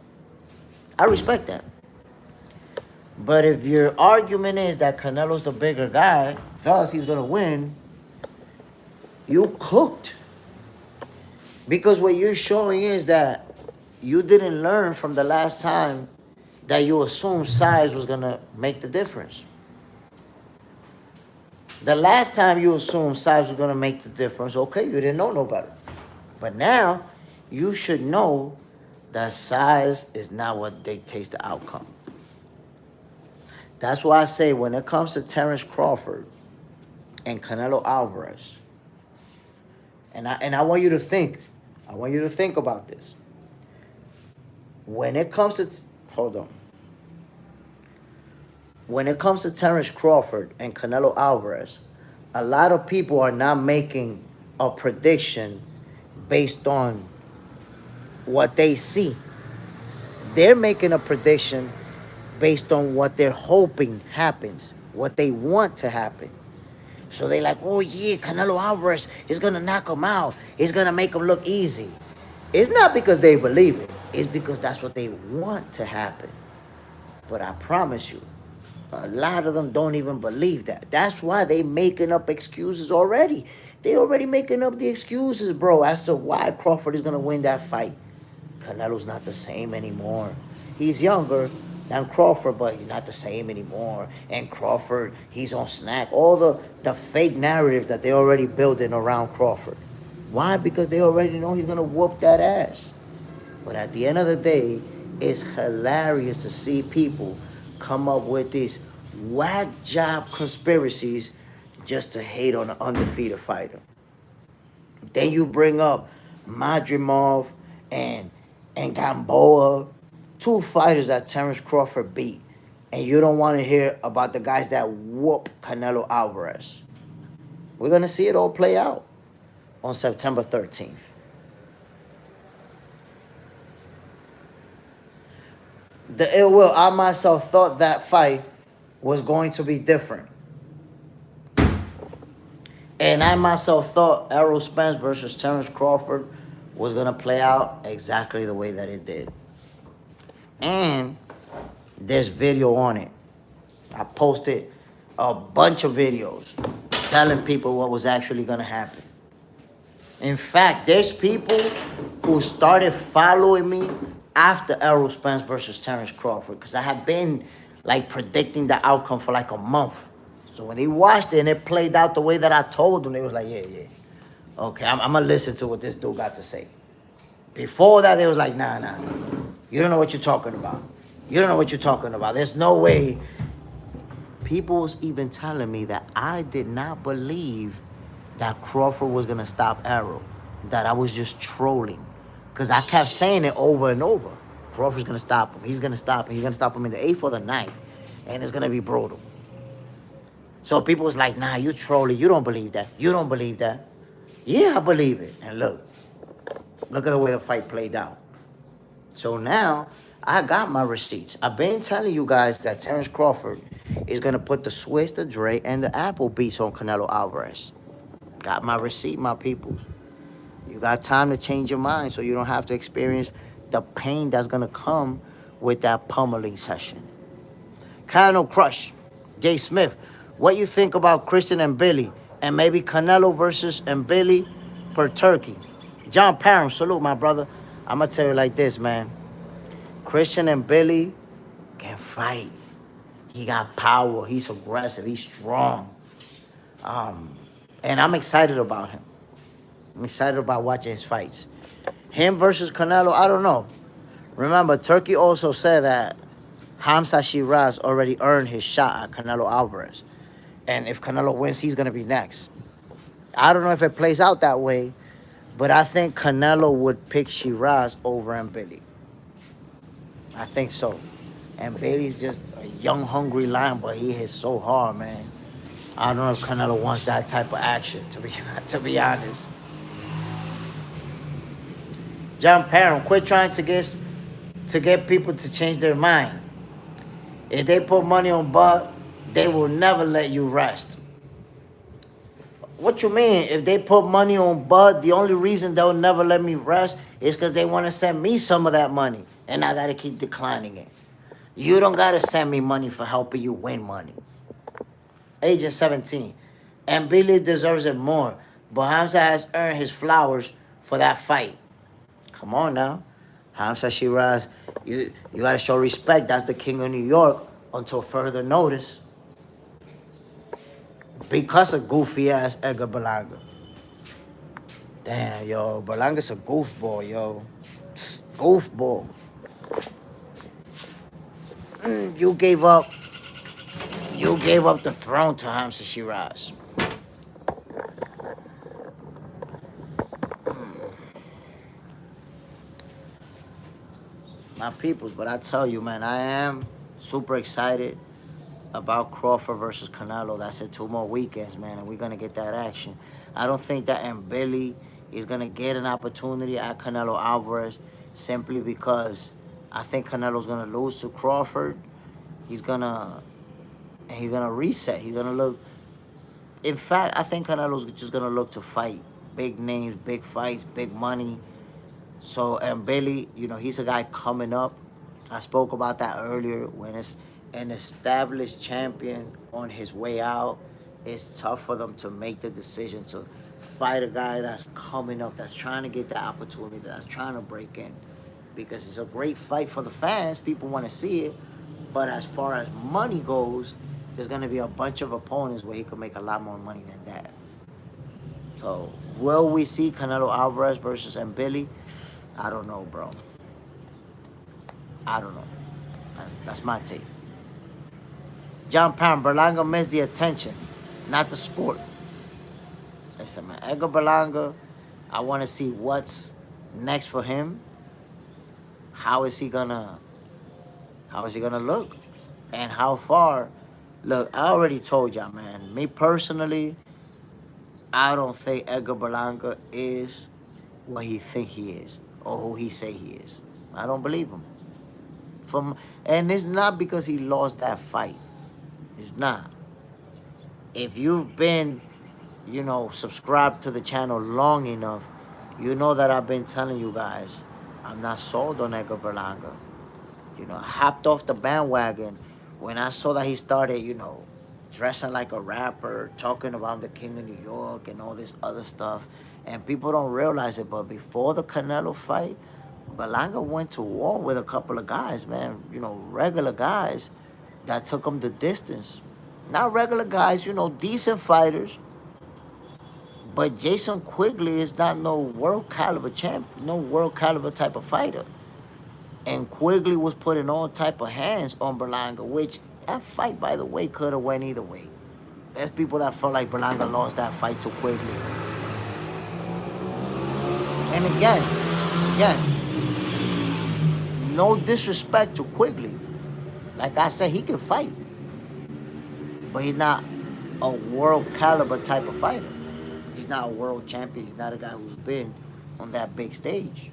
But if your argument is that Canelo's the bigger guy, thus he's going to win, you cooked. Because what you're showing is that you didn't learn from the last time that you assumed size was gonna make the difference. The last time you assumed size was gonna make the difference, okay, you didn't know no better. But now, you should know that size is not what dictates the outcome. That's why I say when it comes to Terence Crawford and Canelo Alvarez, and I want you to think, about this. When it comes to, hold on. When it comes to Terence Crawford and Canelo Alvarez, a lot of people are not making a prediction based on what they see. They're making a prediction based on what they're hoping happens, what they want to happen. So they're like, oh yeah, Canelo Alvarez is gonna knock him out. It's gonna make him look easy. It's not because they believe it. It's because that's what they want to happen. But I promise you, a lot of them don't even believe that. That's why they making up excuses already. They already making up the excuses, bro, as to why Crawford is gonna win that fight. Canelo's not the same anymore. He's younger than Crawford, but he's not the same anymore. And Crawford, he's on snack. All the fake narrative that they already building around Crawford. Why? Because they already know he's gonna whoop that ass. But at the end of the day, it's hilarious to see people come up with these whack job conspiracies just to hate on an undefeated fighter. Then you bring up Madrimov and Gamboa, two fighters that Terence Crawford beat, and you don't want to hear about the guys that whoop Canelo Alvarez. We're going to see it all play out on September 13th. The ill will, I myself thought that fight was going to be different. And I myself thought Errol Spence versus Terence Crawford was going to play out exactly the way that it did. And there's video on it. I posted a bunch of videos telling people what was actually going to happen. In fact, there's people who started following me after Errol Spence versus Terence Crawford, because I have been like predicting the outcome for like a month. So when they watched it and it played out the way that I told them, they was like, yeah. Okay, I'm going to listen to what this dude got to say. Before that, they was like, nah. You don't know what you're talking about. You don't know what you're talking about. There's no way. People was even telling me that I did not believe that Crawford was going to stop Errol, that I was just trolling. Because I kept saying it over and over. Crawford's going to stop him. He's going to stop him. He's going to stop him in the 8th or the 9th. And it's going to be brutal. So people was like, nah, you trolling. You don't believe that. You don't believe that. Yeah, I believe it. And look at the way the fight played out. So now, I got my receipts. I've been telling you guys that Terence Crawford is going to put the Swiss, the Dre, and the Apple beats on Canelo Alvarez. Got my receipt, my people. You got time to change your mind so you don't have to experience the pain that's going to come with that pummeling session. Canelo Crush, Jay Smith, what you think about Christian and Billy? And maybe Canelo versus and Billy per turkey. John Parham, salute, my brother. I'm going to tell you like this, man. Christian and Billy can fight. He got power. He's aggressive. He's strong. And I'm excited about him. I'm excited about watching his fights. Him versus Canelo, I don't know. Remember, Turkey also said that Hamza Shiraz already earned his shot at Canelo Alvarez. And if Canelo wins, he's going to be next. I don't know if it plays out that way, but I think Canelo would pick Shiraz over Billy. I think so. And Billy's just a young, hungry lion, but he hits so hard, man. I don't know if Canelo wants that type of action, to be honest. John Parham, quit trying to get people to change their mind. If they put money on Bud, they will never let you rest. What you mean? If they put money on Bud, the only reason they'll never let me rest is because they want to send me some of that money. And I got to keep declining it. You don't got to send me money for helping you win money. Agent 17. And Billy deserves it more. But Hamza has earned his flowers for that fight. Come on now. Hamza Shiraz, you gotta show respect. That's the king of New York until further notice. Because of goofy ass Edgar Berlanga. Damn, yo, Berlanga's a goofball, yo. Goofball. You gave up. You gave up the throne to Hamza Shiraz. My peoples, but I tell you, man, I am super excited about Crawford versus Canelo. That's it, 2 more weekends, man, and we're gonna get that action. I don't think that Billy is gonna get an opportunity at Canelo Alvarez simply because I think Canelo's gonna lose to Crawford. He's gonna reset. He's gonna look. In fact, I think Canelo's just gonna look to fight big names, big fights, big money. So, and Billy, he's a guy coming up. I spoke about that earlier. When it's an established champion on his way out, it's tough for them to make the decision to fight a guy that's coming up, that's trying to get the opportunity, that's trying to break in. Because it's a great fight for the fans. People want to see it. But as far as money goes, there's going to be a bunch of opponents where he could make a lot more money than that. So, will we see Canelo Alvarez versus Billy? I don't know, bro. I don't know. That's my take. John Pound, Berlanga missed the attention, not the sport. Listen, man, Edgar Berlanga, I want to see what's next for him. How is he gonna look? And how far? Look, I already told y'all, man. Me personally, I don't think Edgar Berlanga is what he think he is or who he say he is. I don't believe him. And it's not because he lost that fight. It's not. If you've been, subscribed to the channel long enough, you know that I've been telling you guys, I'm not sold on Edgar Berlanga. I hopped off the bandwagon when I saw that he started, dressing like a rapper, talking about the King of New York and all this other stuff. And people don't realize it, but before the Canelo fight, Berlanga went to war with a couple of guys, man. Regular guys that took him the distance. Not regular guys, decent fighters. But Jason Quigley is not no world caliber champ, no world caliber type of fighter. And Quigley was putting all type of hands on Berlanga, which that fight, by the way, could have went either way. There's people that felt like Berlanga lost that fight to Quigley. And again, no disrespect to Quigley. Like I said, he can fight. But he's not a world caliber type of fighter. He's not a world champion. He's not a guy who's been on that big stage.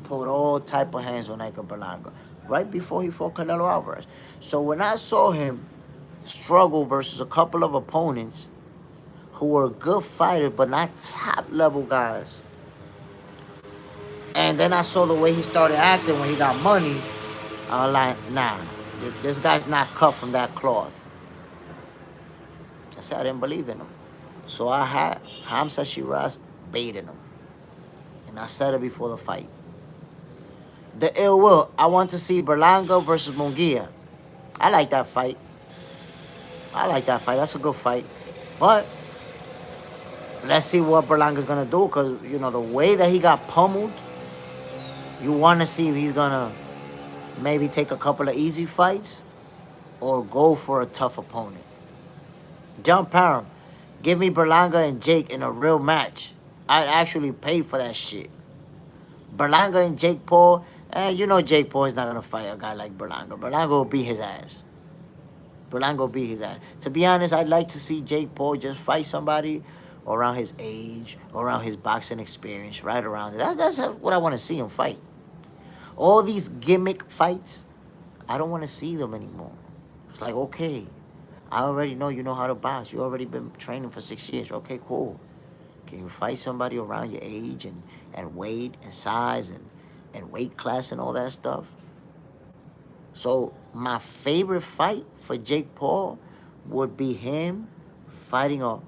Put all type of hands on Edgar Berlanga right before he fought Canelo Alvarez. So when I saw him struggle versus a couple of opponents who were good fighters but not top level guys, and then I saw the way he started acting when he got money, I was like, nah, this guy's not cut from that cloth. I said I didn't believe in him. So I had Hamza Shiraz baiting him. And I said it before the fight. The ill will. I want to see Berlanga versus Munguia. I like that fight. That's a good fight. But let's see what Berlanga's going to do. Because, the way that he got pummeled, you want to see if he's going to maybe take a couple of easy fights or go for a tough opponent. John Parham, give me Berlanga and Jake in a real match. I'd actually pay for that shit. Berlanga and Jake Paul, Jake Paul is not going to fight a guy like Berlanga. Berlanga will beat his ass. To be honest, I'd like to see Jake Paul just fight somebody around his age, around his boxing experience, right around it. That's what I want to see him fight. All these gimmick fights, I don't want to see them anymore. It's like, okay, I already know you know how to box. You already been training for 6 years. Okay, cool. Can you fight somebody around your age and weight and size and weight class and all that stuff? So my favorite fight for Jake Paul would be him fighting a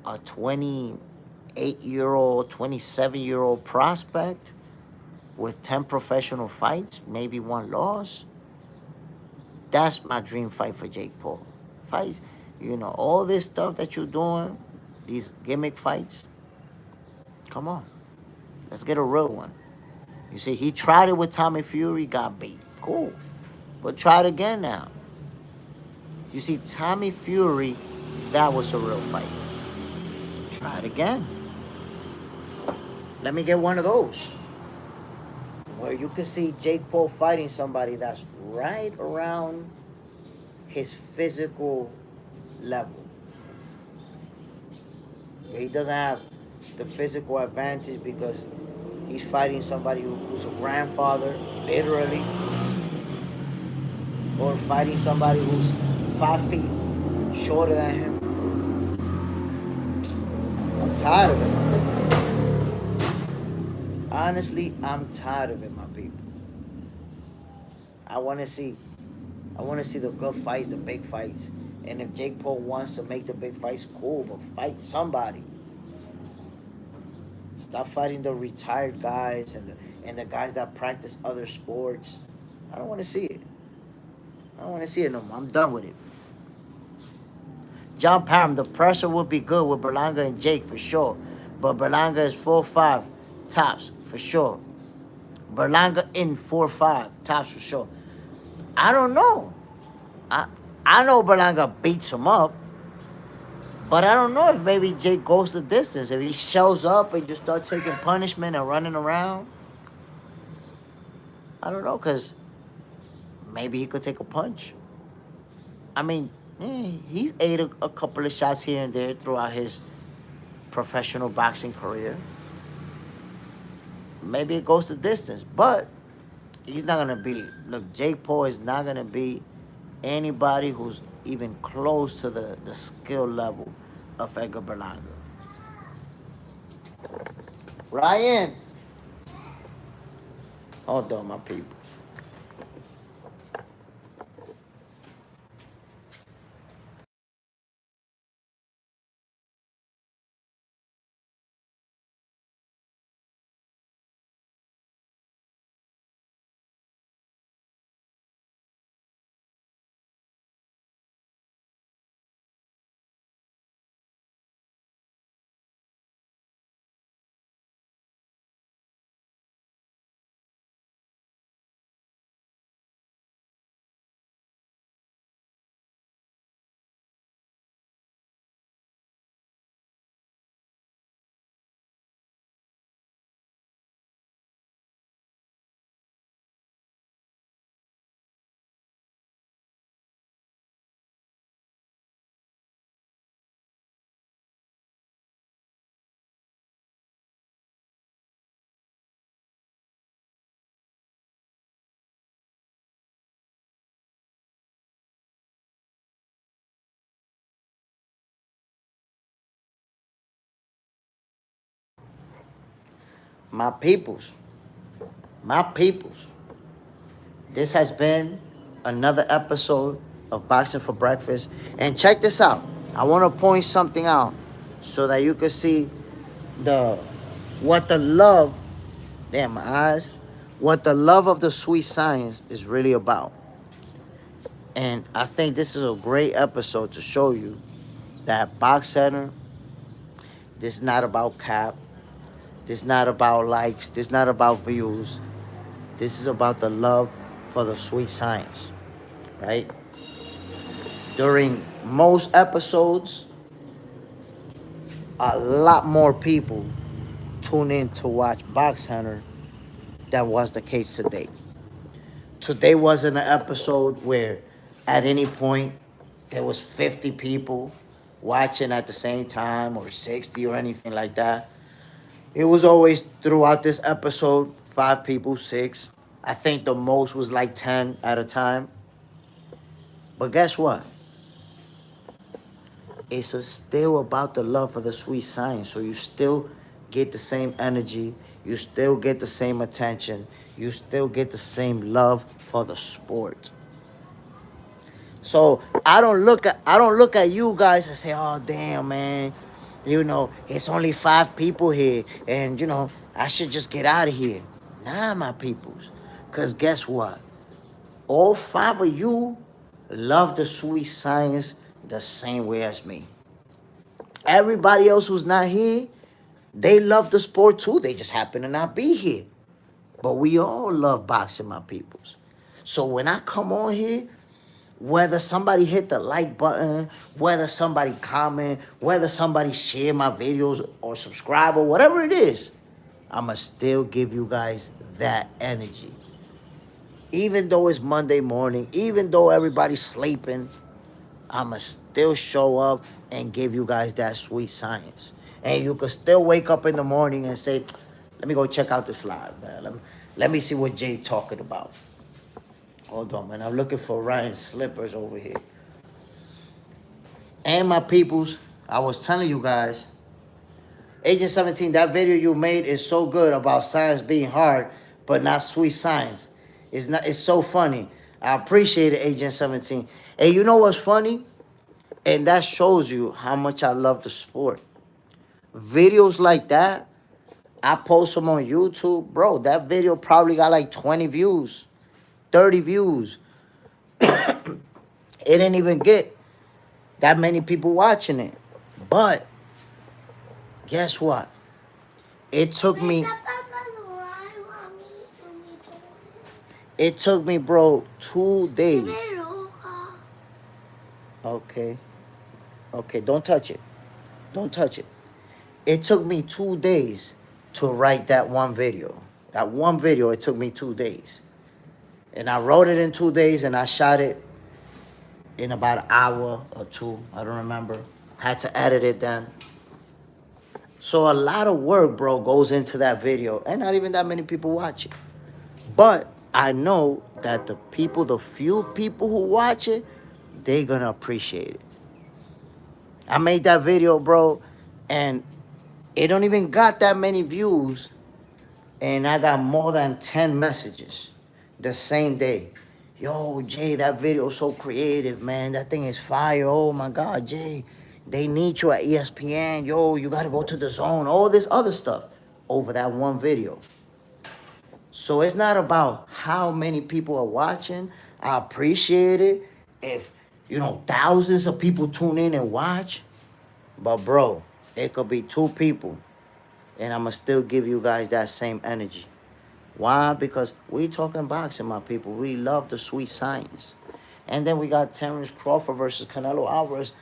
28-year-old, 27-year-old prospect with 10 professional fights, maybe one loss. That's my dream fight for Jake Paul. Fights, all this stuff that you're doing, these gimmick fights, come on. Let's get a real one. You see, he tried it with Tommy Fury, got beat. Cool. But try it again now. You see, Tommy Fury, that was a real fight. Try it again. Let me get one of those. Where you can see Jake Paul fighting somebody that's right around his physical level. He doesn't have the physical advantage because he's fighting somebody who's a grandfather, literally, or fighting somebody who's 5 feet shorter than him. I'm tired of it. Honestly, I'm tired of it, my people. I want to see the good fights, the big fights. And if Jake Paul wants to make the big fights, cool, but fight somebody. Stop fighting the retired guys and the guys that practice other sports. I don't want to see it. I don't want to see it no more. I'm done with it. John Parham, the pressure would be good with Berlanga and Jake for sure. But Berlanga is 4-5 tops for sure. Berlanga in 4-5 tops for sure. I don't know. I know Berlanga beats him up. But I don't know if maybe Jake goes the distance. If he shows up and just starts taking punishment and running around. I don't know, because maybe he could take a punch. I mean, he's ate a couple of shots here and there throughout his professional boxing career. Maybe it goes the distance. But he's not going to be... Look, Jake Paul is not going to be anybody who's even close to the skill level of Edgar Berlanga. Ryan. Hold on, my people. My peoples. My peoples. This has been another episode of Boxing for Breakfast. And check this out. I want to point something out so that you can see what the love, damn my eyes, what the love of the sweet science is really about. And I think this is a great episode to show you that Box Center, this is not about cap. This is not about likes. This is not about views. This is about the love for the sweet science, right? During most episodes, a lot more people tune in to watch Box Center than was the case today. Today wasn't an episode where at any point there was 50 people watching at the same time or 60 or anything like that. It was always throughout this episode, 5 people, 6. I think the most was like 10 at a time. But guess what? It's still about the love for the sweet science. So you still get the same energy. You still get the same attention. You still get the same love for the sport. So I don't look at you guys and say, oh damn, man, it's only 5 people here, and I should just get out of here. Nah, my peoples. Because guess what? All 5 of you love the sweet science the same way as me. Everybody else who's not here, they love the sport too. They just happen to not be here. But we all love boxing, my peoples. So when I come on here, whether somebody hit the like button, whether somebody comment, whether somebody share my videos or subscribe or whatever it is, I'ma still give you guys that energy. Even though it's Monday morning, even though everybody's sleeping, I'ma still show up and give you guys that sweet science. And you could still wake up in the morning and say, let me go check out this live, man. Let me see what Jay talking about. Hold on, man. I'm looking for Ryan's slippers over here. And my peoples, I was telling you guys, Agent 17, that video you made is so good about science being hard, but not sweet science. It's so funny. I appreciate it, Agent 17. And you know what's funny? And that shows you how much I love the sport. Videos like that, I post them on YouTube. Bro, that video probably got like 20 views, 30 views. It didn't even get that many people watching it. But guess what? It took me, bro, 2 days. Okay. Okay, don't touch it. Don't touch it. It took me 2 days to write that one video. That one video, it took me 2 days. And I wrote it in 2 days and I shot it in about an hour or two. I don't remember. Had to edit it then. So a lot of work, bro, goes into that video. And not even that many people watch it. But I know that the few people who watch it, they're gonna appreciate it. I made that video, bro, and it don't even got that many views. And I got more than 10 messages the same day. Yo, Jay, that video is so creative, man. That thing is fire. Oh, my God, Jay. They need you at ESPN. Yo, you got to go to the zone. All this other stuff over that one video. So it's not about how many people are watching. I appreciate it. If, thousands of people tune in and watch. But, bro, it could be 2 people. And I'm going to still give you guys that same energy. Why? Because we talking boxing, my people. We love the sweet science. And then we got Terence Crawford versus Canelo Alvarez.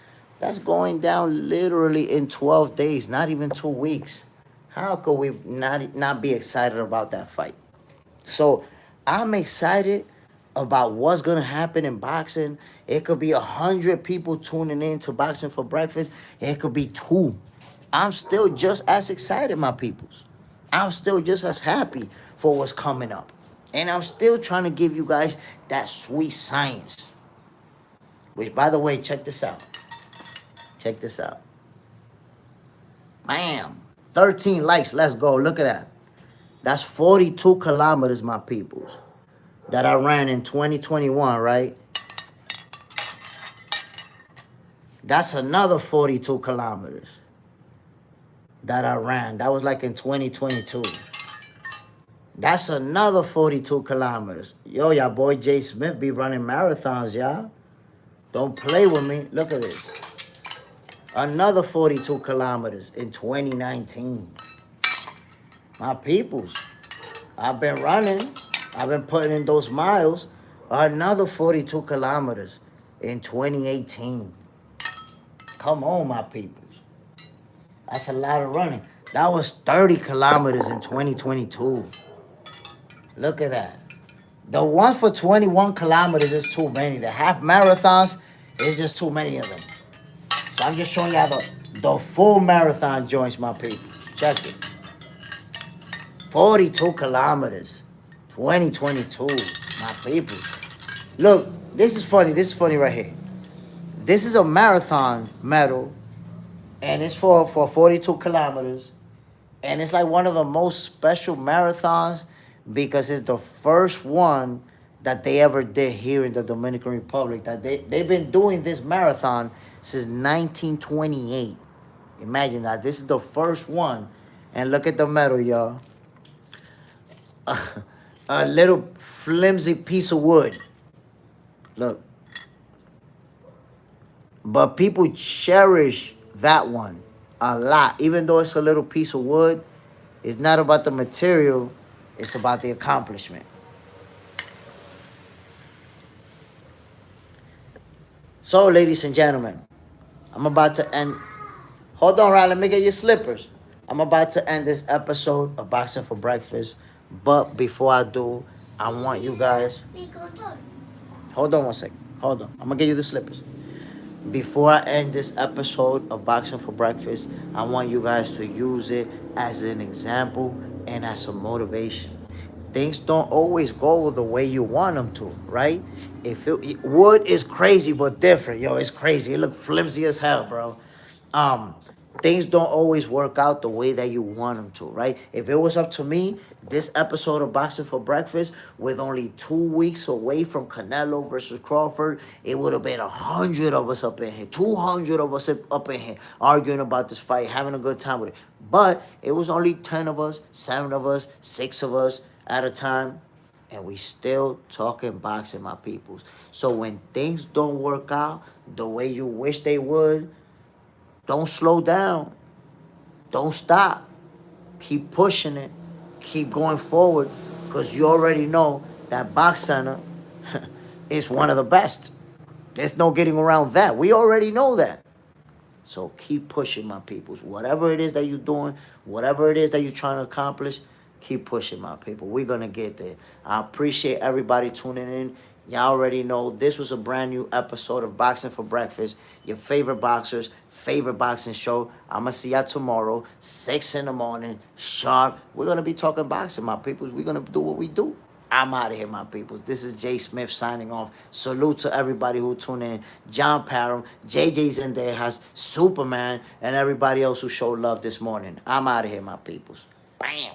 That's going down literally in 12 days, not even 2 weeks. How could we not be excited about that fight? So I'm excited about what's going to happen in boxing. It could be 100 people tuning in to Boxing for Breakfast. It could be 2. I'm still just as excited, my peoples. I'm still just as happy for what's coming up. And I'm still trying to give you guys that sweet science. Which, by the way, check this out. Check this out. Bam. 13 likes. Let's go. Look at that. That's 42 kilometers, my peoples, that I ran in 2021, right? That's another 42 kilometers that I ran. That was like in 2022. That's another 42 kilometers. Yo, y'all boy Jay Smith be running marathons, y'all. Don't play with me. Look at this. Another 42 kilometers in 2019. My peoples, I've been running. I've been putting in those miles. Another 42 kilometers in 2018. Come on, my peoples. That's a lot of running. That was 30 kilometers in 2022. Look at that. The one for 21 kilometers is too many. The half marathons is just too many of them. So I'm just showing y'all the full marathon joints, my people. Check it. 42 kilometers. 2022. My people. Look, this is funny. This is funny right here. This is a marathon medal. And it's for 42 kilometers. And it's like one of the most special marathons because it's the first one that they ever did here in the Dominican Republic. That they've been doing this marathon since 1928. Imagine that. This is the first one. And look at the medal, y'all. a little flimsy piece of wood. Look. But people cherish that one a lot. Even though it's a little piece of wood, it's not about the material, it's about the accomplishment. So, ladies and gentlemen, I'm about to end. Hold on, Ryan. Let me get your slippers. I'm about to end this episode of Boxing for Breakfast. But before I do, I want you guys. Hold on one second. Hold on. I'm going to get you the slippers. Before I end this episode of Boxing for Breakfast, I want you guys to use it as an example and as a motivation. Things don't always go the way you want them to, right? Wood is crazy but different, yo. It's crazy. It look flimsy as hell, bro. Um, Things don't always work out the way that you want them to, right? If it was up to me, this episode of Boxing for Breakfast, with only 2 weeks away from Canelo versus Crawford, it would have been 100 of us up in here, 200 of us up in here arguing about this fight, having a good time with it. But it was only 10 of us, 7 of us, 6 of us at a time, and we still talking boxing, my peoples. So when things don't work out the way you wish they would, don't slow down. Don't stop. Keep pushing it. Keep going forward, because you already know that Box Center is one of the best. There's no getting around that. We already know that. So keep pushing, my peoples. Whatever it is that you're doing, whatever it is that you're trying to accomplish, keep pushing, my people. We're going to get there. I appreciate everybody tuning in. Y'all already know this was a brand new episode of Boxing for Breakfast, your favorite boxers, favorite boxing show. I'm going to see y'all tomorrow, 6 in the morning, sharp. We're going to be talking boxing, my people. We're going to do what we do. I'm out of here, my people. This is Jay Smith signing off. Salute to everybody who tuned in. John Parham, JJ's in there, has Superman, and everybody else who showed love this morning. I'm out of here, my peoples. Bam.